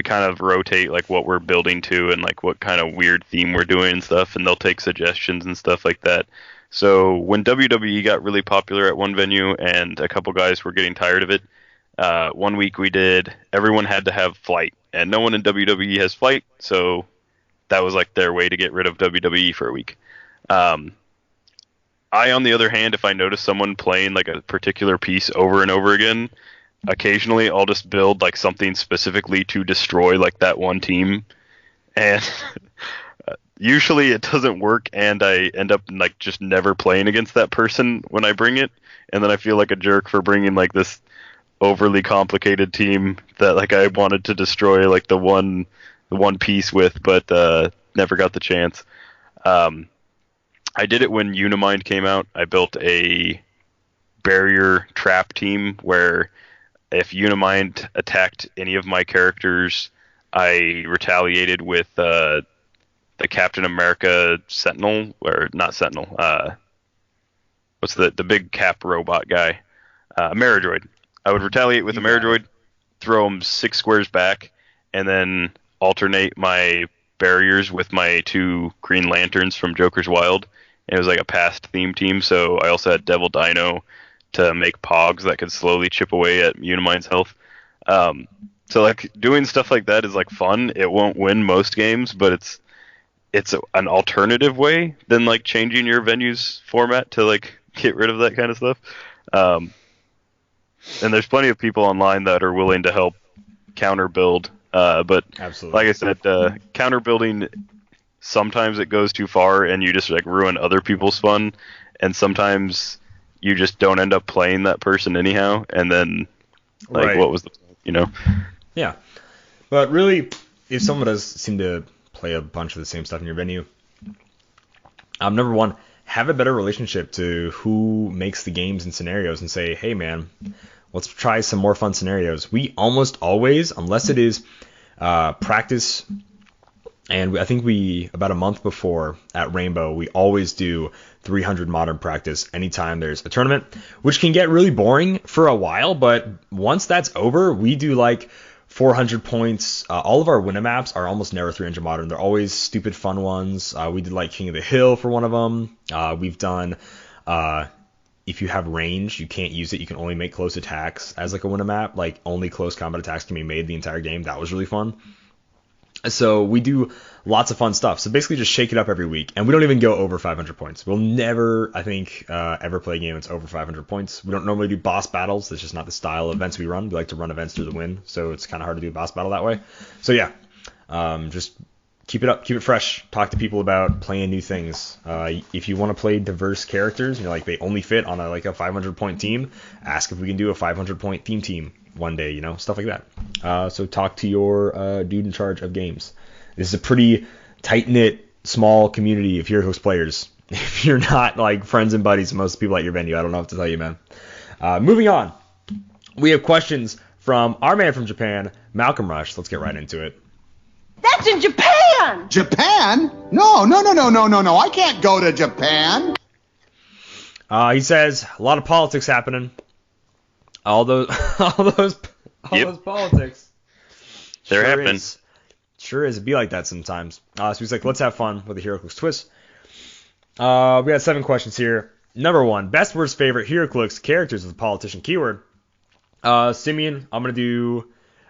kind of rotate, like, what we're building to and, like, what kind of weird theme we're doing and stuff, and they'll take suggestions and stuff like that. So when WWE got really popular at one venue and a couple guys were getting tired of it, 1 week we did everyone had to have flight, and no one in WWE has flight, so that was, like, their way to get rid of WWE for a week. I, on the other hand, if I notice someone playing, like, a particular piece over and over again, occasionally I'll just build, like, something specifically to destroy, like, that one team, and usually it doesn't work, and I end up, like, just never playing against that person when I bring it, and then I feel like a jerk for bringing, like, this overly complicated team that, like, I wanted to destroy, like, the one piece with, but never got the chance. I did it when Unimind came out. I built a barrier trap team where if Unimind attacked any of my characters, I retaliated with the Captain America Sentinel, or not Sentinel. What's the big cap robot guy? Maridroid. I would retaliate with the Maridroid, throw him 6 squares back, and then alternate my barriers with my 2 Green Lanterns from Joker's Wild. And it was like a past theme team, so I also had Devil Dino to make pogs that could slowly chip away at Unimind's health. So, like, doing stuff like that is, like, fun. It won't win most games, but it's an alternative way than, like, changing your venue's format to, like, get rid of that kind of stuff. And there's plenty of people online that are willing to help counter build. But absolutely, like I said, counter building, sometimes it goes too far and you just, like, ruin other people's fun, and sometimes you just don't end up playing that person anyhow, and then, like, right. What was the, Yeah. But really, if someone does seem to play a bunch of the same stuff in your venue, number one, have a better relationship to who makes the games and scenarios, and say, hey man, let's try some more fun scenarios. We almost always, unless it is practice, and I think about a month before at Rainbow, we always do 300 modern practice anytime there's a tournament, which can get really boring for a while, but once that's over, we do like 400 points. All of our winner maps are almost never 300 modern. They're always stupid fun ones. We did, like, King of the Hill for one of them. We've done if you have range, you can't use it. You can only make close attacks as, like, a winner map. Like, only close combat attacks can be made the entire game. That was really fun. So we do lots of fun stuff. So basically just shake it up every week. And we don't even go over 500 points. We'll never, I think, ever play a game that's over 500 points. We don't normally do boss battles. That's just not the style of events we run. We like to run events to the win. So it's kind of hard to do a boss battle that way. So yeah, just keep it up. Keep it fresh. Talk to people about playing new things. If you want to play diverse characters, like they only fit on a 500-point team, ask if we can do a 500-point theme team one day, stuff like that. So talk to your dude in charge of games. This is a pretty tight-knit, small community of Heroclix players. If you're not like friends and buddies with most people at your venue, I don't know what to tell you, man. Moving on, we have questions from our man from Japan, Malcolm Rush. Let's get right into it. That's in Japan! Japan? No. I can't go to Japan. He says a lot of politics happening. All those politics. They're happening. Sure is. It'd be like that sometimes. So he's like, let's have fun with a Heroclix twist. We got 7 questions here. Number 1, best worst favorite Heroclix characters with the politician keyword. Simeon, I'm gonna do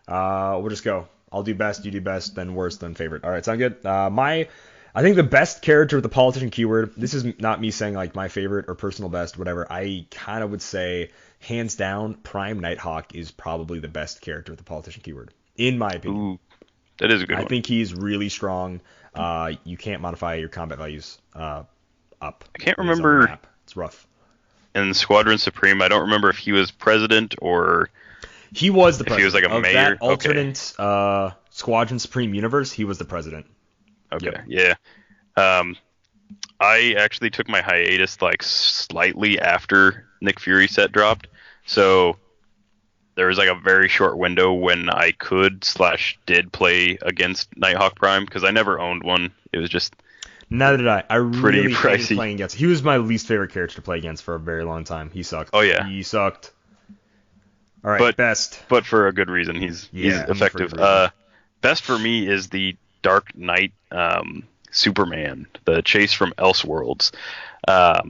We'll just go. I'll do best, you do best, then worst, then favorite. All right, sound good? I think the best character with the politician keyword, this is not me saying like my favorite or personal best, whatever. I kind of would say, hands down, Prime Nighthawk is probably the best character with the politician keyword, in my opinion. Ooh, that is a good one. I think he's really strong. You can't modify your combat values up. I can't remember. It's rough. In Squadron Supreme, I don't remember if he was president or... He was the president. If he was like a mayor? That alternate Squadron Supreme universe, he was the president. Okay, yep. Yeah. I actually took my hiatus like slightly after Nick Fury set dropped, so there was like a very short window when I could/did play against Nighthawk Prime, because I never owned one. It was just... Neither did I. I really pricey. hated playing against. He was my least favorite character to play against for a very long time. He sucked. Oh, yeah. He sucked. All right, best. But for a good reason. He's effective. Best for me is the Dark Knight Superman, the Chase from Elseworlds. I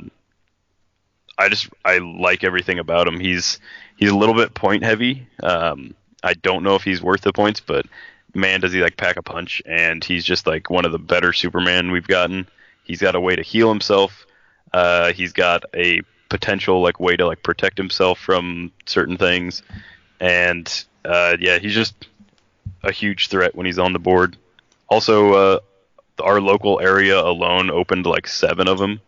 like everything about him. He's a little bit point heavy. I don't know if he's worth the points, but man, does he like pack a punch, and he's just like one of the better Superman we've gotten. He's got a way to heal himself. He's got a potential like way to like protect himself from certain things, and he's just a huge threat when he's on the board. Also, our local area alone opened like 7 of them.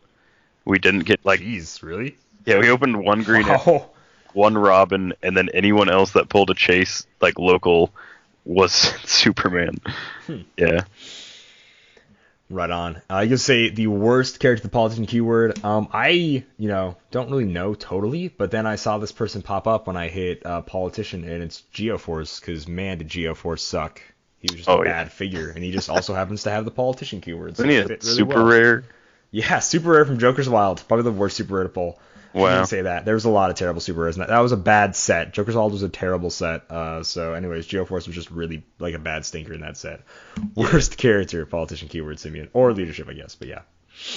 We didn't get like... Jeez, really? Yeah, we opened 1 Green Arrow, 1 Robin, and then anyone else that pulled a Chase, like local, was Superman. Yeah. Right on. I could say the worst character, the politician keyword. I don't really know totally, but then I saw this person pop up when I hit politician, and it's Geoforce, because man, did Geoforce suck. He was just a bad figure, and he just also happens to have the politician keyword. So Isn't he a super rare? Yeah, super rare from Joker's Wild. Probably the worst super rare to pull. Wow. I didn't say that. There was a lot of terrible super rares. That was a bad set. Joker's Wild was a terrible set. So anyways, Geoforce was just really like a bad stinker in that set. Worst character, politician keyword, Simeon. Or leadership, I guess, but yeah.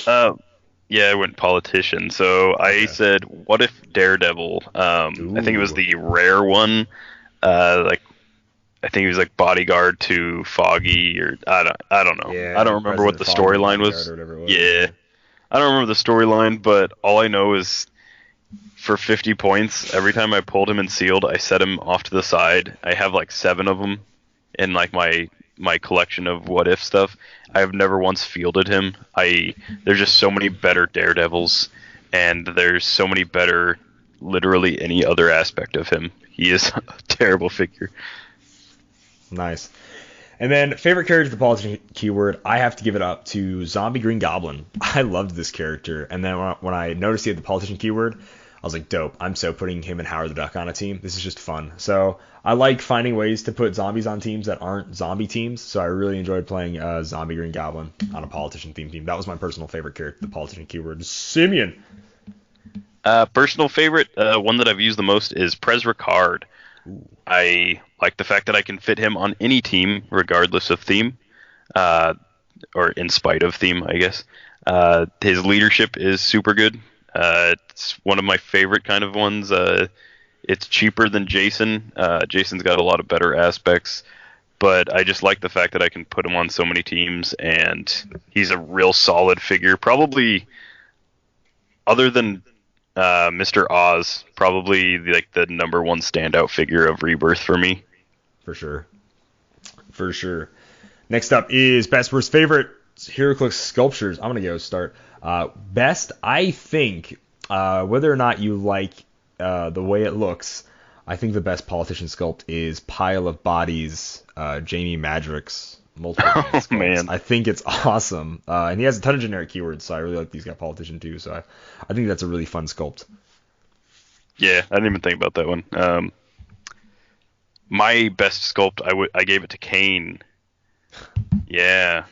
I went politician. So I said, what if Daredevil? I think it was the rare one. I think he was like bodyguard to Foggy, or I don't know. Yeah, I don't remember what the storyline was. Yeah. I don't remember the storyline, but all I know is for 50 points, every time I pulled him and sealed, I set him off to the side. I have like 7 of them in like my collection of what if stuff. I have never once fielded him. There's just so many better Daredevils, and there's so many better literally any other aspect of him. He is a terrible figure. Nice. And then, favorite character, the politician keyword, I have to give it up to Zombie Green Goblin. I loved this character. And then when I noticed he had the politician keyword, I was like, dope. I'm so putting him and Howard the Duck on a team. This is just fun. So I like finding ways to put zombies on teams that aren't zombie teams. So I really enjoyed playing Zombie Green Goblin on a politician theme team. That was my personal favorite character, the politician keyword. Simeon. Personal favorite, one that I've used the most is Prez Ricard. I like the fact that I can fit him on any team, regardless of theme, or in spite of theme, I guess. His leadership is super good. It's one of my favorite kind of ones. It's cheaper than Jason. Jason's got a lot of better aspects, but I just like the fact that I can put him on so many teams, and he's a real solid figure. Probably, other than Mr. Oz, probably like the number 1 standout figure of Rebirth for me. For sure. Next up is best worst favorite Heroclix sculptures. I'm gonna go start. Best, I think, whether or not you like the way it looks, I think the best politician sculpt is Pile of Bodies, Jamie Madrox. Multiple man. I think it's awesome. And he has a ton of generic keywords, so I really like these guys politician too. So I think that's a really fun sculpt. Yeah, I didn't even think about that one. My best sculpt, I gave it to Kane. Yeah.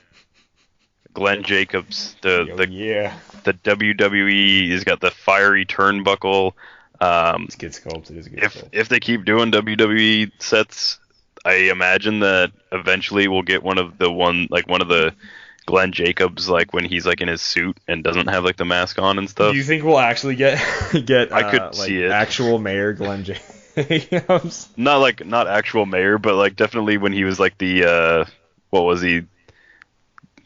Glenn Jacobs, the WWE, he's got the fiery turnbuckle. It's a good sculpt. It is a good sculpt. If they keep doing WWE sets, I imagine that eventually we'll get one of the Glenn Jacobs, like when he's like in his suit and doesn't have like the mask on and stuff. Do you think we'll actually get I could see it. Actual Mayor Glenn Jacobs? Not actual mayor, but like definitely when he was like the what was he?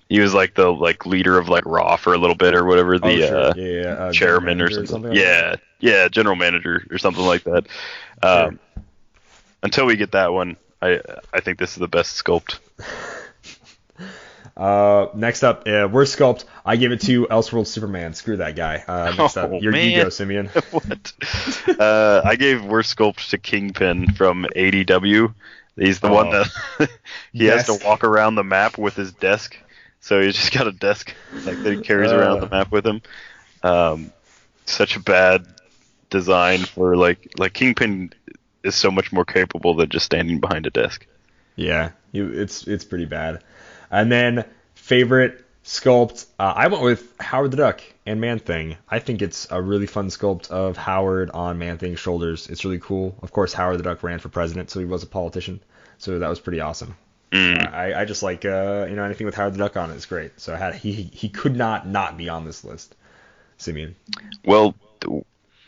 He was like the leader of like Raw for a little bit or whatever, the chairman or something. Yeah, general manager or something like that. Sure. Until we get that one, I think this is the best sculpt. Next up, worst sculpt. I give it to Elseworld Superman. Screw that guy. Next up, your ego, Simeon. What? I gave worst sculpt to Kingpin from ADW. He's the one that he has to walk around the map with his desk. So he's just got a desk that he carries around the map with him. Such a bad design for like Kingpin is so much more capable than just standing behind a desk. Yeah, it's pretty bad. And then favorite sculpt, I went with Howard the Duck and Man-Thing. I think it's a really fun sculpt of Howard on Man-Thing's shoulders. It's really cool. Of course, Howard the Duck ran for president, so he was a politician. So that was pretty awesome. I just like anything with Howard the Duck on it is great. So he could not be on this list. Simeon. Well,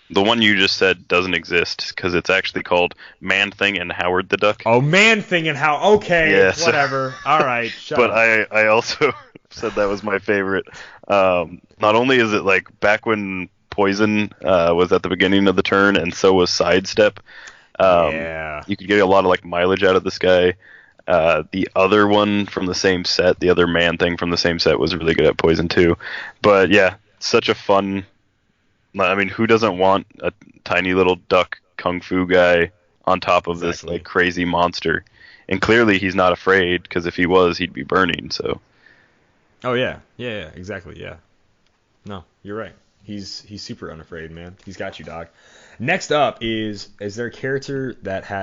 the one you just said doesn't exist because it's actually called Man-Thing and Howard the Duck. Oh, Man-Thing and How? Okay, yeah, whatever. All right, shut but up. I also said that was my favorite. Not only is it like back when Poison was at the beginning of the turn, and so was Sidestep. You could get a lot of like mileage out of this guy. The other one from the same set, the other Man-Thing from the same set, was really good at Poison too. But yeah, such a fun. I mean, who doesn't want a tiny little duck kung fu guy on top of this like crazy monster? And clearly he's not afraid, because if he was, he'd be burning. So. Oh yeah, exactly, yeah. No, you're right. He's super unafraid, man. He's got you, dog. Next up is there a character that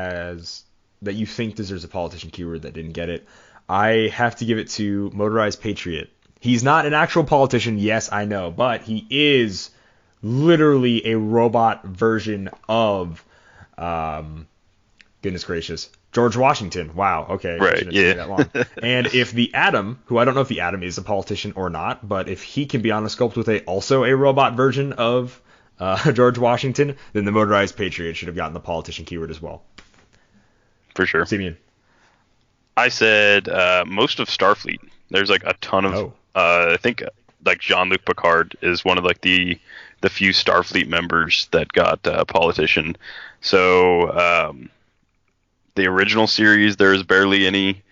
you think deserves a politician keyword that didn't get it? I have to give it to Motorized Patriot. He's not an actual politician, yes, I know, but he is literally a robot version of, goodness gracious, George Washington. Wow, okay. Right, yeah. That long. And if the Atom, who I don't know if the Atom is a politician or not, but if he can be on a sculpt with also a robot version of George Washington, then the Motorized Patriot should have gotten the politician keyword as well. For sure. Simeon. I said most of Starfleet. There's like a ton of. I think like Jean-Luc Picard is one of like the few Starfleet members that got politician. So the original series, there's barely any.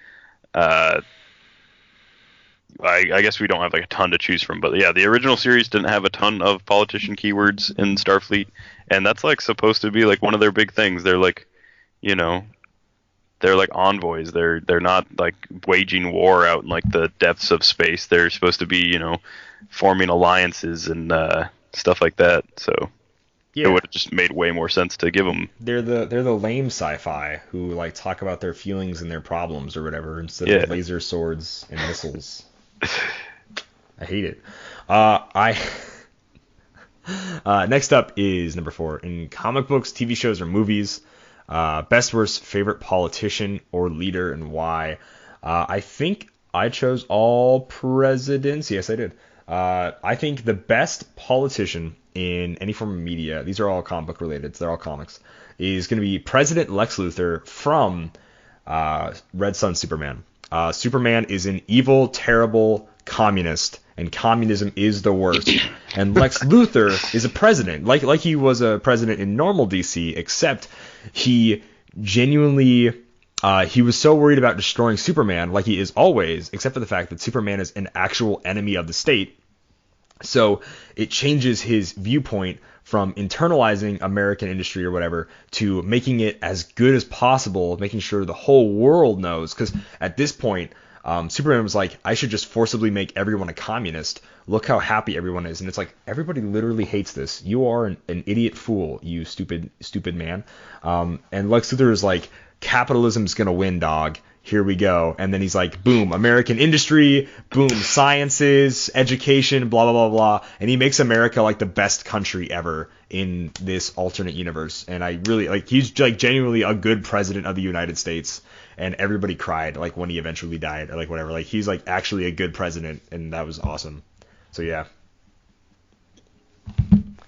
I guess we don't have like a ton to choose from, but yeah, the original series didn't have a ton of politician keywords in Starfleet, and that's like supposed to be like one of their big things. They're like, they're like envoys. They're not like waging war out in like the depths of space. They're supposed to be, forming alliances and stuff like that. So it would have just made way more sense to give them. They're the lame sci-fi who like talk about their feelings and their problems or whatever instead of laser swords and missiles. I hate it. Next up is number 4 in comic books, TV shows, or movies. Best worst favorite politician or leader and why. I think I chose all presidents. Yes, I did. I think the best politician in any form of media, these are all comic book related, so they're all comics, is going to be President Lex Luthor from Red Son Superman. Superman is an evil, terrible communist, and communism is the worst. And Lex Luthor is a president, like he was a president in normal DC, except he genuinely he was so worried about destroying Superman, like he is always, except for the fact that Superman is an actual enemy of the state. So it changes his viewpoint from internalizing American industry or whatever to making it as good as possible, making sure the whole world knows. Because at this point, Superman was like, I should just forcibly make everyone a communist. Look how happy everyone is. And it's like, everybody literally hates this. You are an idiot fool, you stupid man. And Lex Luthor is like, capitalism's going to win, dog. Here we go. And then he's like, boom, American industry, boom, sciences, education, blah, blah, blah, blah. And he makes America like the best country ever in this alternate universe. And I really, like, he's like genuinely a good president of the United States. And everybody cried like when he eventually died or like whatever. Like he's like actually a good president. And that was awesome. So yeah.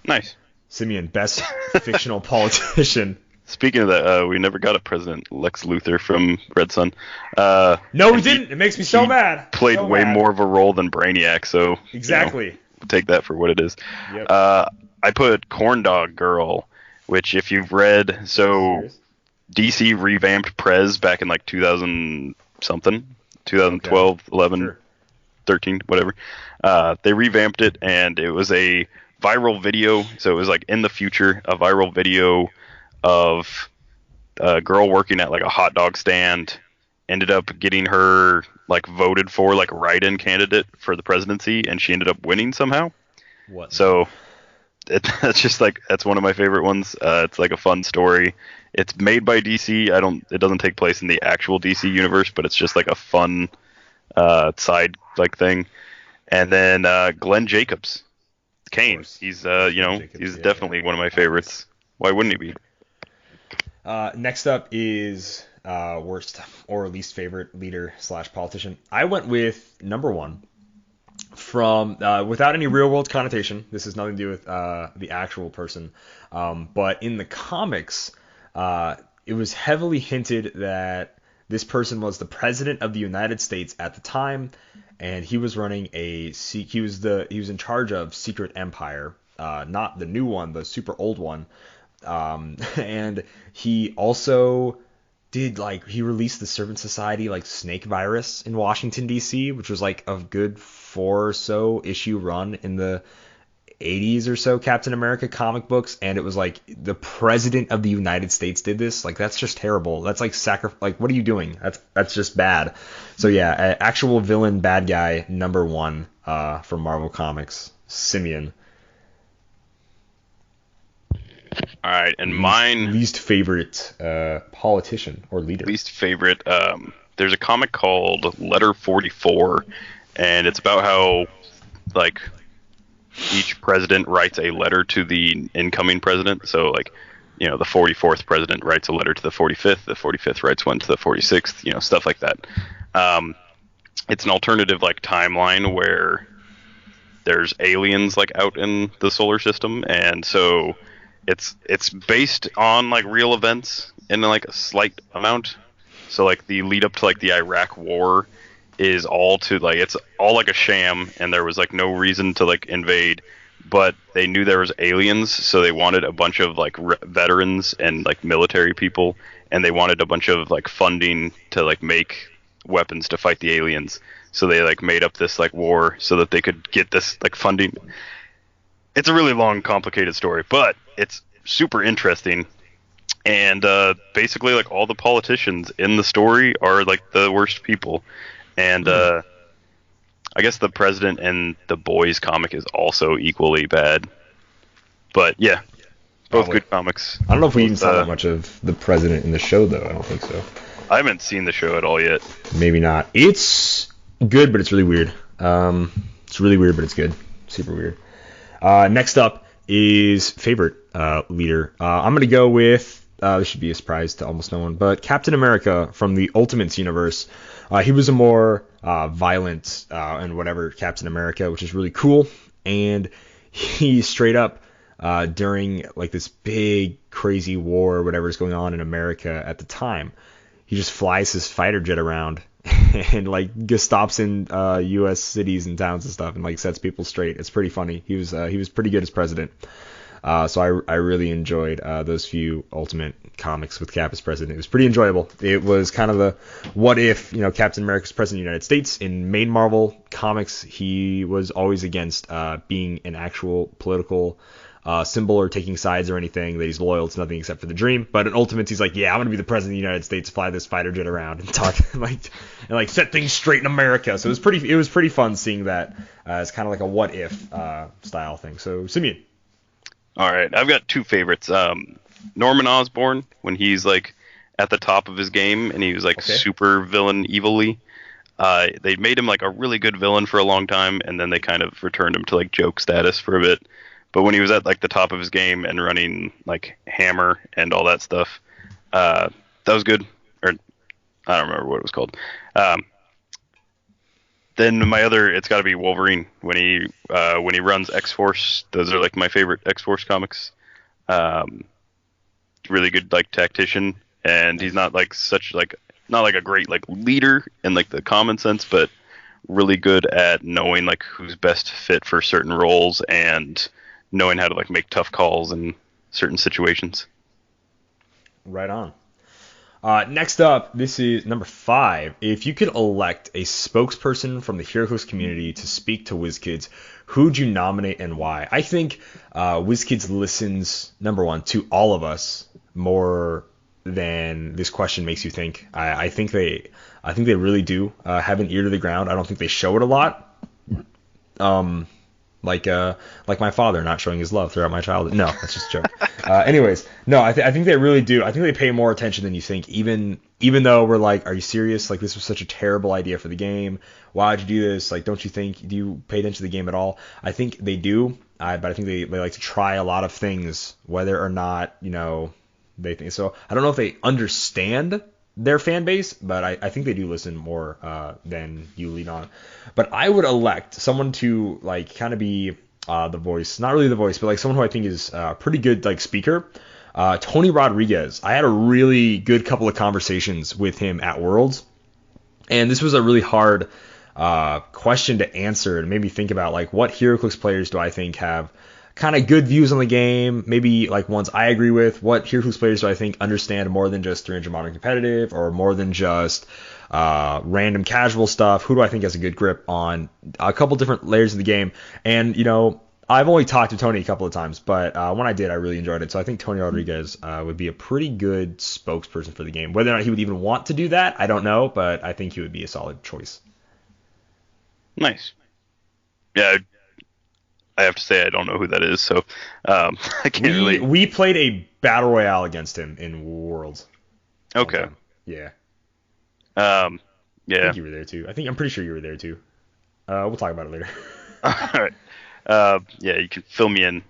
Nice. Simeon, best fictional politician. Speaking of that, we never got a President Lex Luthor from Red Sun. No, we didn't. It makes me so mad. Played so way mad. more of a role than Brainiac, so exactly. Take that for what it is. Yep. I put Corndog Girl, which if you've read, so DC revamped Prez back in like 2000 something, 2012, 11, Sure. 13, whatever. They revamped it, and it was a viral video. So it was like in the future, a viral video of a girl working at like a hot dog stand, ended up getting her like voted for like write-in candidate for the presidency, and she ended up winning somehow. What? So that's just like, that's one of my favorite ones. It's like a fun story. It's made by DC. It doesn't take place in the actual DC universe, but it's just like a fun side like thing. And then Glenn Jacobs, Kane. He's he's definitely one of my favorites. Why wouldn't he be? Next up is worst or least favorite leader / politician. I went with number one from without any real world connotation. This has nothing to do with the actual person, but in the comics, it was heavily hinted that this person was the president of the United States at the time, and he was running he was in charge of Secret Empire, not the new one, the super old one. And he also he released the Servant Society snake virus in Washington D.C., which was like a good 4 or so issue run in the 80s or so Captain America comic books, and it was like the president of the United States did this. That's just terrible. That's what are you doing? That's just bad. So yeah, actual villain bad guy number one from Marvel Comics, Simeon. All right, and mine least favorite politician or leader. Least favorite. There's a comic called Letter 44, and it's about how each president writes a letter to the incoming president. So the 44th president writes a letter to the 45th. The 45th writes one to the 46th. Stuff like that. It's an alternative timeline where there's aliens out in the solar system, and so it's based on real events in a slight amount. So the lead up to the Iraq war is all it's all a sham, and there was no reason to invade, but they knew there was aliens, so they wanted a bunch of veterans and military people, and they wanted a bunch of funding to make weapons to fight the aliens. So they made up this war so that they could get this funding. It's a really long, complicated story, but it's super interesting. And basically, all the politicians in the story are the worst people. And I guess the president in the Boys comic is also equally bad. But yeah, both good comics. I don't know if we even saw that much of the president in the show, though. I don't think so. I haven't seen the show at all yet. Maybe not. It's good, but it's really weird. It's really weird, but it's good. Super weird. Next up is favorite leader. I'm going to go with, this should be a surprise to almost no one, but Captain America from the Ultimates universe. He was a more violent and whatever Captain America, which is really cool. And he straight up during this big crazy war or whatever is going on in America at the time, he just flies his fighter jet around and stops in U.S. cities and towns and stuff and sets people straight. It's pretty funny. He was pretty good as president. So I really enjoyed those few Ultimate comics with Cap as president. It was pretty enjoyable. It was kind of the what if Captain America's president of the United States. In main Marvel comics, he was always against being an actual political symbol or taking sides or anything, that he's loyal to nothing except for the dream. But in Ultimates, he's like, yeah, I'm gonna be the president of the United States, fly this fighter jet around and talk and set things straight in America. So it was pretty fun seeing that as kind of a what if style thing. So Simeon. All right, I've got two favorites. Norman Osborn, when he's at the top of his game and he was super villain evilly. They made him a really good villain for a long time, and then they kind of returned him to joke status for a bit. But when he was at the top of his game and running Hammer and all that stuff, that was good. Or I don't remember what it was called. Then my other, it's got to be Wolverine when he runs X-Force. Those are my favorite X-Force comics. really good like tactician, and he's not like not like a great like leader in like the common sense, but really good at knowing like who's best fit for certain roles and knowing how to like make tough calls in certain situations. Right on. Next up, this is number 5. If you could elect a spokesperson from the Heroclix community to speak to WizKids, who'd you nominate and why? I think WizKids listens, number 1, to all of us more than this question makes you think. I think they really do have an ear to the ground. I don't think they show it a lot. Like my father not showing his love throughout my childhood. No, that's just a joke. Anyways, no, I think they really do. I think they pay more attention than you think. Even though we're like, are you serious? Like, this was such a terrible idea for the game. Why'd you do this? Like, don't you think? Do you pay attention to the game at all? I think they do. But I think they like to try a lot of things, whether or not they think so. I don't know if they understand their fan base, but I think they do listen more than you lead on. But I would elect someone to like kind of be the voice, not really the voice, but like someone who I think is a pretty good like speaker. Tony Rodriguez. I had a really good couple of conversations with him at Worlds, and this was a really hard question to answer. It made me think about like what Heroclix players do I think have kind of good views on the game, maybe like ones I agree with. What Heroclix players do I think understand more than just 300 modern competitive or more than just random casual stuff? Who do I think has a good grip on a couple different layers of the game? And I've only talked to Tony a couple of times, but when I did, I really enjoyed it. So I think Tony Rodriguez would be a pretty good spokesperson for the game. Whether or not he would even want to do that, I don't know, but I think he would be a solid choice. Nice. Yeah, I have to say I don't know who that is, so I can't really. We played a battle royale against him in Worlds. Okay. Yeah. Yeah. I think you were there too. I'm pretty sure you were there too. We'll talk about it later. All right. Yeah, you can fill me in.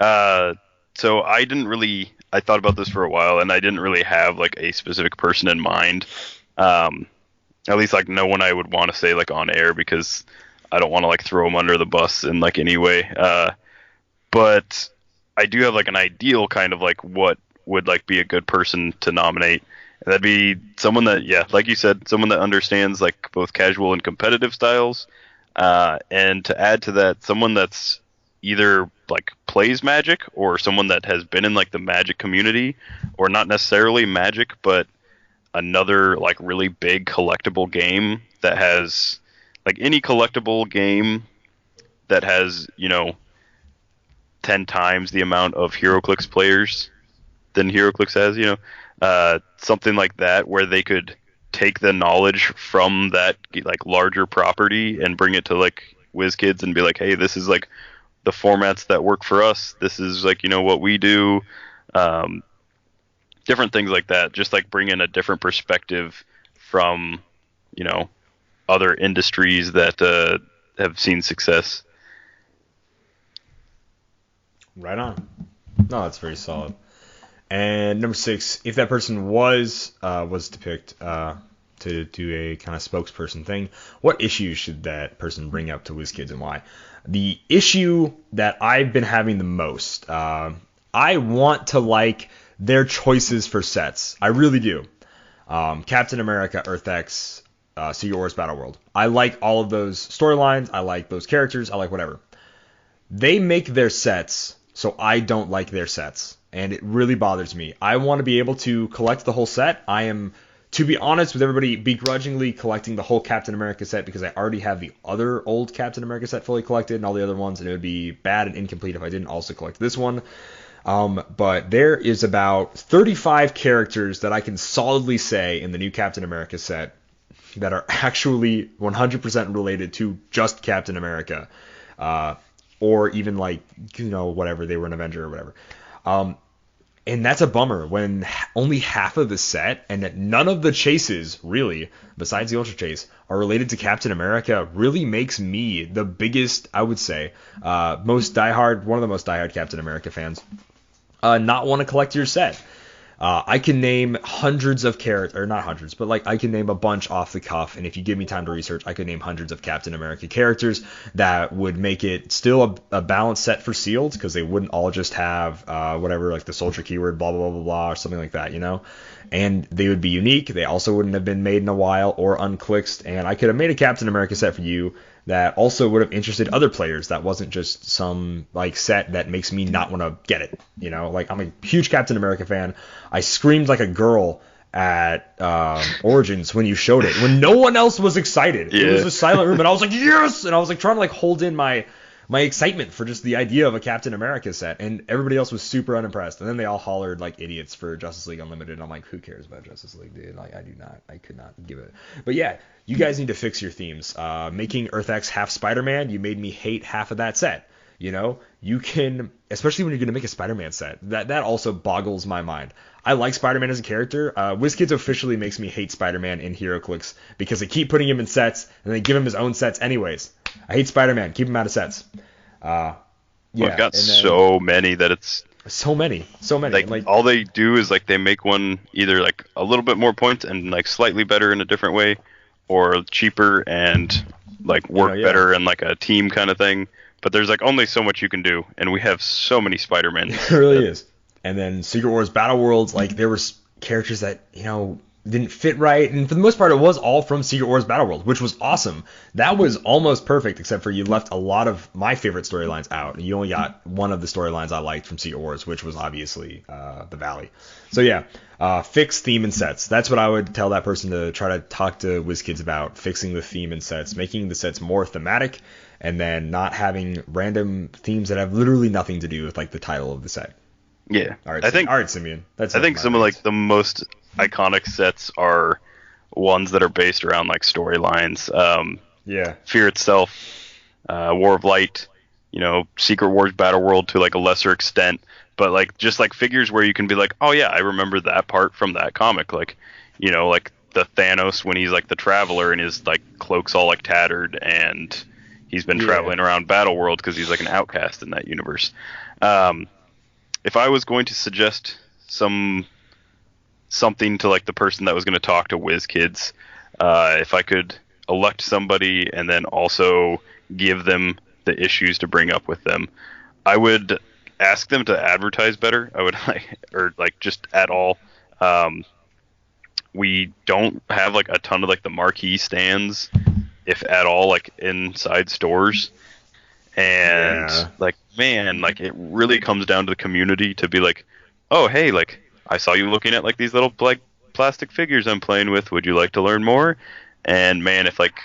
So I thought about this for a while, and I didn't really have like a specific person in mind. At least like no one I would want to say like on air, because I don't want to like throw them under the bus in like any way. But I do have like an ideal kind of like what would like be a good person to nominate. And that'd be someone that, yeah, like you said, someone that understands like both casual and competitive styles. And to add to that, someone that's either like plays Magic or someone that has been in like the Magic community, or not necessarily Magic, but another like really big collectible game that has like any collectible game that has 10 times the amount of Heroclix players than Heroclix has, something like that, where they could take the knowledge from that like larger property and bring it to like WizKids and be like, hey, this is like the formats that work for us. This is like what we do. Different things like that. Just like bring in a different perspective from other industries that have seen success. Right on. No, that's very solid. And number 6, if that person was picked to do a kind of spokesperson thing, what issues should that person bring up to WizKids and why? The issue that I've been having the most, I want to like their choices for sets. I really do. Captain America, EarthX, Secret Wars Battle World. I like all of those storylines. I like those characters. I like whatever. They make their sets, so I don't like their sets. And it really bothers me. I want to be able to collect the whole set. I am, to be honest with everybody, begrudgingly collecting the whole Captain America set because I already have the other old Captain America set fully collected and all the other ones, and it would be bad and incomplete if I didn't also collect this one. But there is about 35 characters that I can solidly say in the new Captain America set that are actually 100% related to just Captain America. Or even like, whatever, they were an Avenger or whatever. And that's a bummer when only half of the set and that none of the chases, really, besides the Ultra Chase, are related to Captain America, really makes me the biggest, I would say, one of the most diehard Captain America fans, not want to collect your set. I can name hundreds of characters, or not hundreds, but like I can name a bunch off the cuff. And if you give me time to research, I could name hundreds of Captain America characters that would make it still a balanced set for sealed, because they wouldn't all just have whatever, like the soldier keyword, blah, blah, blah, blah, blah, or something like that, you know? And they would be unique. They also wouldn't have been made in a while or unclicked. And I could have made a Captain America set for you that also would have interested other players. That wasn't just some like set that makes me not want to get it. You know, like I'm a huge Captain America fan. I screamed like a girl at Origins when you showed it, when no one else was excited. Yeah. It was a silent room, and I was like, yes! And I was like trying to like hold in my excitement for just the idea of a Captain America set, and everybody else was super unimpressed. And then they all hollered like idiots for Justice League Unlimited, and I'm like, who cares about Justice League, dude? Like, I could not give it. But yeah, you guys need to fix your themes. Making Earth X half Spider-Man, you made me hate half of that set. You know, you can, especially when you're going to make a Spider-Man set, that also boggles my mind. I like Spider-Man as a character. WizKids officially makes me hate Spider-Man in Heroclix because they keep putting him in sets and they give him his own sets anyways. I hate Spider-Man. Keep him out of sets. Yeah, we've got so many that it's so many. Like all they do is like they make one either like a little bit more points and like slightly better in a different way, or cheaper and like work better in like a team kind of thing. But there's like only so much you can do, and we have so many Spider-Man. It really is. And then Secret Wars Battle Worlds, like there were characters that, you know, didn't fit right, and for the most part it was all from Secret Wars Battle World, which was awesome. That was almost perfect, except for you left a lot of my favorite storylines out, and you only got one of the storylines I liked from Secret Wars, which was obviously the Valley. So yeah, fix theme and sets. That's what I would tell that person to try to talk to WizKids about, fixing the theme and sets, making the sets more thematic, and then not having random themes that have literally nothing to do with like the title of the set. Yeah, all right, Simeon. I think some of like the most iconic sets are ones that are based around like storylines. Fear Itself, War of Light, you know, Secret Wars Battle World to like a lesser extent, but like just like figures where you can be like, oh yeah, I remember that part from that comic, like, you know, like the Thanos when he's like the Traveler and his like cloak's all like tattered and he's been traveling around Battle World because he's like an outcast in that universe. If I was going to suggest something to like the person that was going to talk to WizKids, if I could elect somebody and then also give them the issues to bring up with them, I would ask them to advertise better. I would like just at all. We don't have like a ton of like the marquee stands, if at all, like inside stores. And like, man, like it really comes down to the community to be like, oh, hey, like I saw you looking at like these little like plastic figures I'm playing with. Would you like to learn more? And man, if like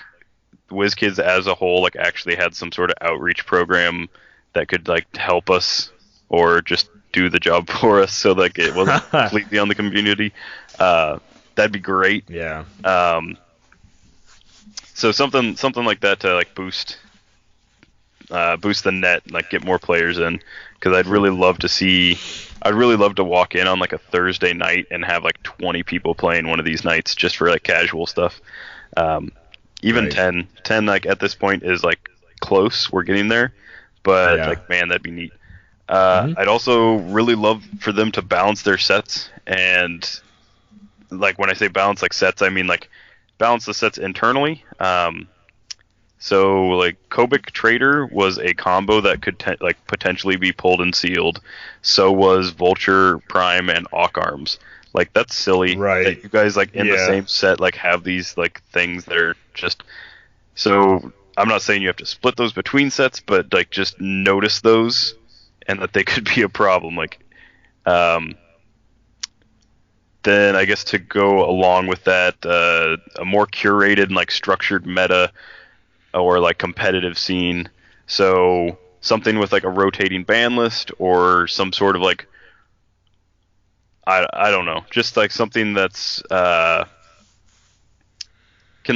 WizKids as a whole like actually had some sort of outreach program that could like help us or just do the job for us, so like it wasn't completely on the community, that'd be great. Yeah. So something like that to like boost the net, like get more players in, because I'd really love to walk in on like a Thursday night and have like 20 people playing one of these nights just for like casual stuff. Even 10 like at this point is like close, we're getting there, but like, man, that'd be neat. I'd also really love for them to balance their sets, and like when I say balance like sets, I mean like balance the sets internally. So like Kobik Trader was a combo that could like potentially be pulled and sealed. So was Vulture Prime and Awk Arms. Like that's silly. Right. That you guys like in the same set like have these like things that are just. So I'm not saying you have to split those between sets, but like just notice those and that they could be a problem. Like, then I guess to go along with that, a more curated and like structured meta or like competitive scene. So something with like a rotating ban list or some sort of like, I don't know, just like something that's can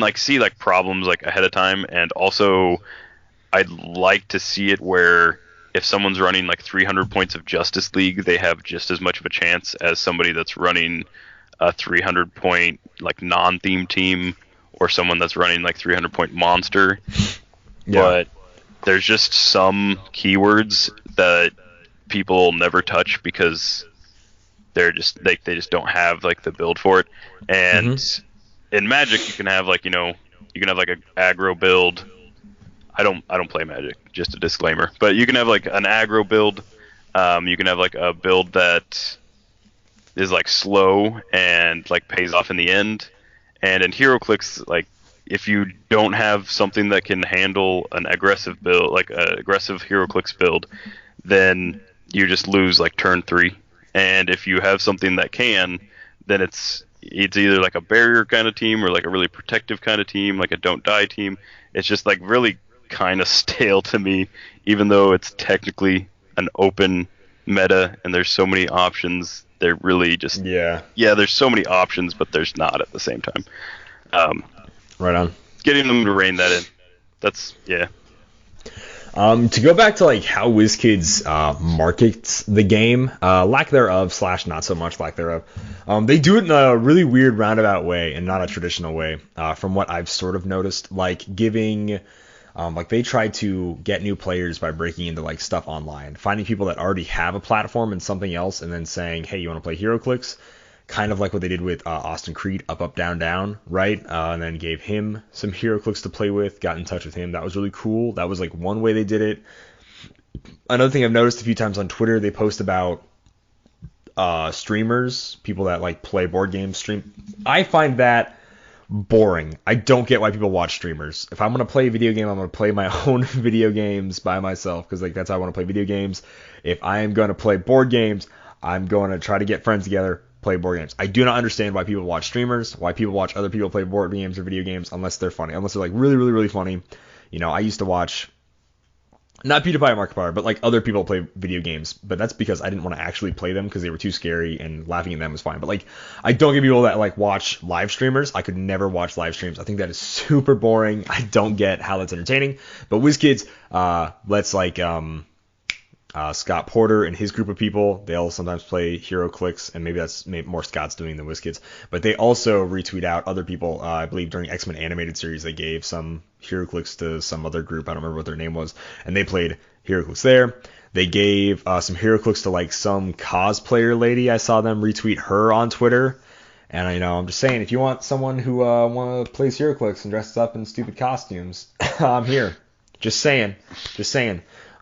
like see like problems like ahead of time. And also I'd like to see it where if someone's running like 300 points of Justice League, they have just as much of a chance as somebody that's running a 300 point like non-theme team, or someone that's running like 300 point monster. But there's just some keywords that people will never touch because they just don't have like the build for it. And in Magic, you can have like an aggro build. I don't play Magic, just a disclaimer. But you can have like an aggro build. You can have like a build that is like slow and like pays off in the end. And in Heroclix, like if you don't have something that can handle an aggressive build, like an aggressive Heroclix build, then you just lose like turn 3. And if you have something that can, then it's either like a barrier kind of team or like a really protective kind of team, like a don't die team. It's just like really kind of stale to me, even though it's technically an open meta and there's so many options. They're really just there's so many options, but there's not at the same time. Right on. Getting them to rein that in. That's To go back to like how WizKids markets the game, lack thereof / not so much lack thereof, they do it in a really weird roundabout way and not a traditional way. From what I've sort of noticed, like giving, like they try to get new players by breaking into like stuff online, finding people that already have a platform and something else, and then saying, hey, you want to play Heroclix? Kind of like what they did with Austin Creed, up, down, down, right? And then gave him some Heroclix to play with, got in touch with him. That was really cool. That was like one way they did it. Another thing I've noticed a few times on Twitter, they post about streamers, people that like play board games stream. I find that boring. I don't get why people watch streamers. If I'm going to play a video game, I'm going to play my own video games by myself, because like that's how I want to play video games. If I am going to play board games, I'm going to try to get friends together, play board games. I do not understand why people watch streamers, why people watch other people play board games or video games, unless they're funny, unless they're like really, really, really funny. You know, I used to watch, not PewDiePie or Markiplier, but like other people play video games, but that's because I didn't want to actually play them because they were too scary and laughing at them was fine. But like, I don't get people that like watch live streamers. I could never watch live streams. I think that is super boring. I don't get how that's entertaining. But WizKids, let's like Scott Porter and his group of people, they'll sometimes play Heroclix, and maybe that's more Scott's doing than WizKids. But they also retweet out other people. I believe during X-Men animated series, they gave some Heroclix to some other group. I don't remember what their name was, and they played Heroclix there. They gave some Heroclix to like some cosplayer lady. I saw them retweet her on Twitter. And I'm just saying, if you want someone who want to play Heroclix and dresses up in stupid costumes, I'm here. Just saying.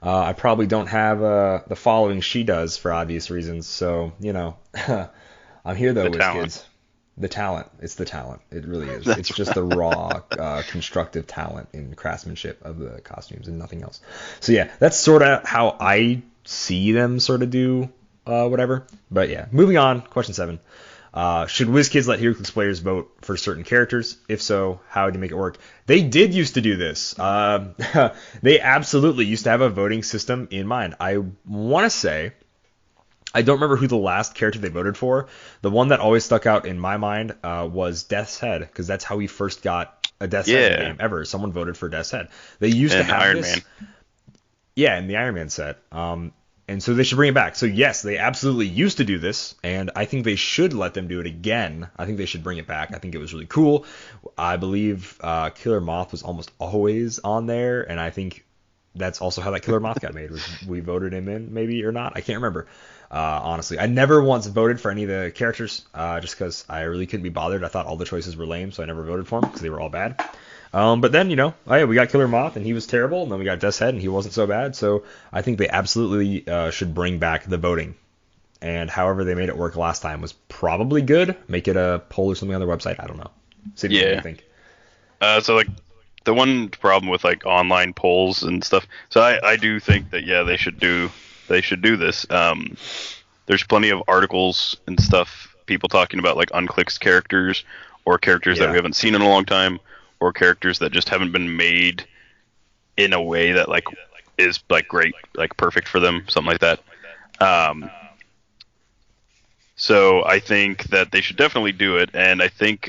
I probably don't have the following she does for obvious reasons, so, I'm here though, WizKids. The talent. It's the talent. It really is. It's just the raw, constructive talent in craftsmanship of the costumes and nothing else. So yeah, that's sort of how I see them sort of do whatever. But yeah, moving on. Question 7. Should WizKids let Heroclix players vote for certain characters? If so, how would you make it work? They did used to do this. They absolutely used to have a voting system in mind. I want to say, I don't remember who the last character they voted for. The one that always stuck out in my mind was Death's Head, because that's how we first got a Death's Head game ever. Someone voted for Death's Head. They used to have Iron this. Man. Yeah, in the Iron Man set. And so they should bring it back. So yes, they absolutely used to do this, and I think they should let them do it again. I think they should bring it back. I think it was really cool. I believe Killer Moth was almost always on there, and I think that's also how that Killer Moth got made. We voted him in, maybe, or not. I can't remember. Honestly, I never once voted for any of the characters, just because I really couldn't be bothered. I thought all the choices were lame, so I never voted for them because they were all bad. But then, we got Killer Moth, and he was terrible, and then we got Death's Head, and he wasn't so bad, so I think they absolutely should bring back the voting. And however they made it work last time was probably good. Make it a poll or something on their website. I don't know. Sid, what do you think? So, like, the one problem with, like, online polls and stuff, so I do think that, they should do this. There's plenty of articles and stuff, people talking about, like, unclicked characters, or characters that we haven't seen in a long time, or characters that just haven't been made in a way that like is like great, like perfect for them, something like that. So I think that they should definitely do it, and I think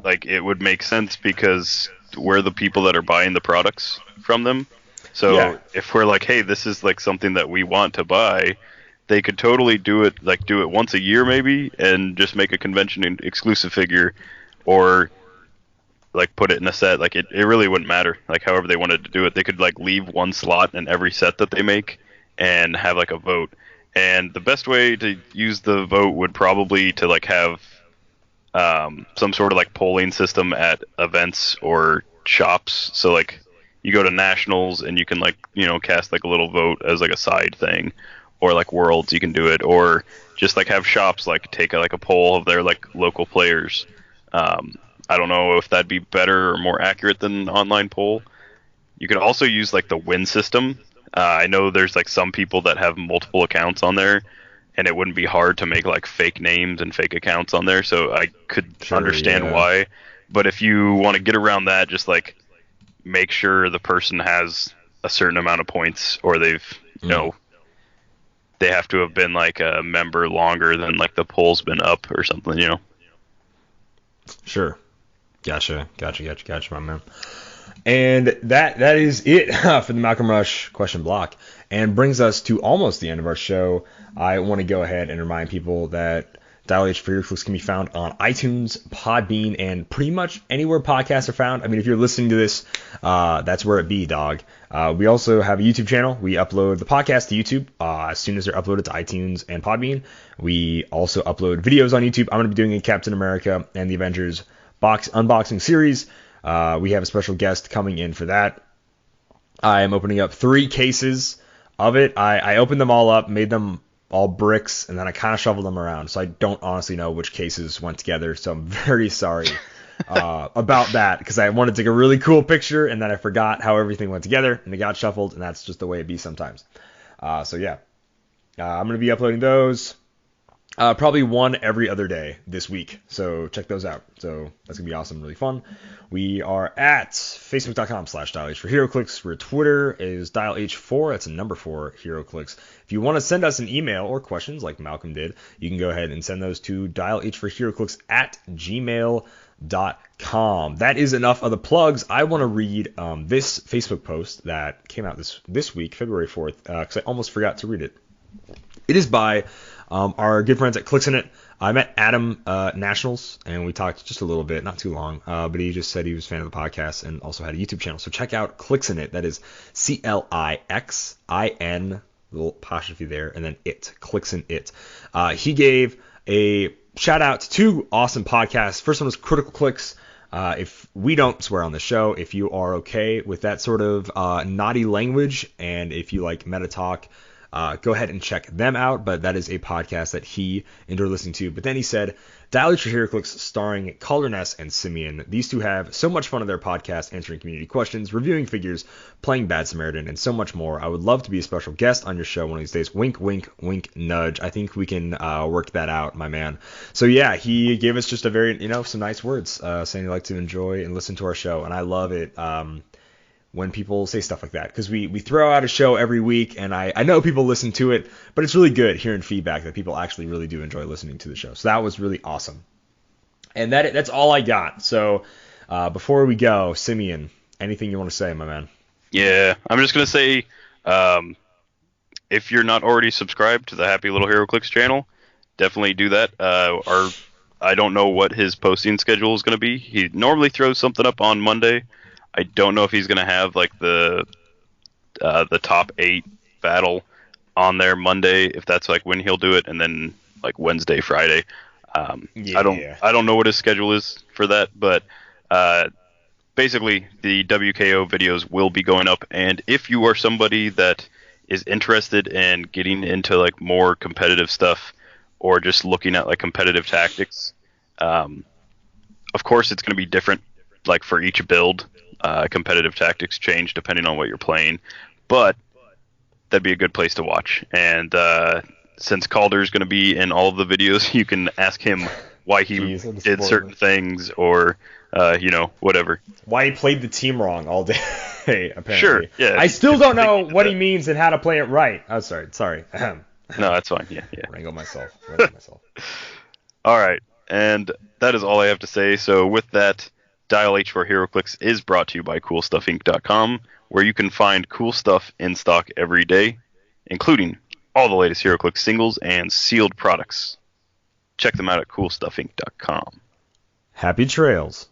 like it would make sense because we're the people that are buying the products from them. So if we're like, hey, this is like something that we want to buy, they could totally do it once a year maybe, and just make a convention exclusive figure, or like put it in a set. Like it really wouldn't matter. Like however they wanted to do it, they could like leave one slot in every set that they make and have like a vote. And the best way to use the vote would probably to like have some sort of like polling system at events or shops. So like you go to nationals and you can like, you know, cast like a little vote as like a side thing, or like worlds you can do it, or just like have shops like take like a poll of their like local players. I don't know if that'd be better or more accurate than an online poll. You could also use like the win system. I know there's like some people that have multiple accounts on there, and it wouldn't be hard to make like fake names and fake accounts on there, so I could understand why. But if you want to get around that, just like make sure the person has a certain amount of points, or they've, you know, they have to have been like a member longer than like the poll's been up or something, you know. Sure. Gotcha, my man. And that is it for the Malcolm Rush question block, and brings us to almost the end of our show. I want to go ahead and remind people that Dial H for Heroclix can be found on iTunes, Podbean, and pretty much anywhere podcasts are found. I mean, if you're listening to this, that's where it be, dog. We also have a YouTube channel. We upload the podcast to YouTube as soon as they're uploaded to iTunes and Podbean. We also upload videos on YouTube. I'm going to be doing a Captain America and the Avengers box unboxing series. We have a special guest coming in for that. I am opening up 3 cases of it. I opened them all up, made them all bricks, and then I kind of shoveled them around. So I don't honestly know which cases went together. So I'm very sorry about that, because I wanted to take a really cool picture, and then I forgot how everything went together, and it got shuffled, and that's just the way it be sometimes. So yeah, I'm going to be uploading those. Probably one every other day this week, so check those out. So that's gonna be awesome, really fun. We are at facebook.com/DialH for Heroclix, where Twitter is DialH4, that's a number 4, Heroclix. If you want to send us an email or questions like Malcolm did, you can go ahead and send those to dialhforheroclix@gmail.com. That is enough of the plugs. I want to read this Facebook post that came out this week, February 4th, because I almost forgot to read it. It is by our good friends at Clix Flix. I met Adam Nationals, and we talked just a little bit, not too long, but he just said he was a fan of the podcast and also had a YouTube channel. So check out Clix Flix. That is CLIXIN, little apostrophe there, and then Clix Flix. He gave a shout out to 2 awesome podcasts. First one was Critical Clicks. If we don't swear on the show, if you are okay with that sort of naughty language, and if you like meta talk, go ahead and check them out. But that is a podcast that he enjoyed listening to. But then he said, Dial H for Heroclix, starring Kalder and Simeon. These 2 have so much fun on their podcast, answering community questions, reviewing figures, playing Bad Samaritan, and so much more. I would love to be a special guest on your show one of these days. Wink, wink, wink, nudge. I think we can work that out, my man. So yeah, he gave us just a very, some nice words, saying he'd like to enjoy and listen to our show. And I love it when people say stuff like that, because we throw out a show every week, and I know people listen to it, but it's really good hearing feedback that people actually really do enjoy listening to the show. So that was really awesome. And that's all I got. So before we go, Simeon, anything you want to say, my man? Yeah, I'm just going to say, if you're not already subscribed to the Happy Little Heroclix channel, definitely do that. I don't know what his posting schedule is going to be. He normally throws something up on Monday. I don't know if he's going to have like the top 8 battle on there Monday, if that's like when he'll do it, and then like Wednesday, Friday. I don't know what his schedule is for that, but basically the WKO videos will be going up. And if you are somebody that is interested in getting into like more competitive stuff, or just looking at like competitive tactics, of course it's going to be different like for each build. Competitive tactics change depending on what you're playing, but that'd be a good place to watch. And since Kalder is going to be in all of the videos, you can ask him why he did certain things, or whatever. Why he played the team wrong all day, apparently. Sure, yeah. I still don't know what he means and how to play it right. Oh, sorry. No, that's fine. Yeah. Wrangle myself. All right, and that is all I have to say. So with that, Dial H for Heroclix is brought to you by CoolStuffInc.com, where you can find cool stuff in stock every day, including all the latest Heroclix singles and sealed products. Check them out at CoolStuffInc.com. Happy trails.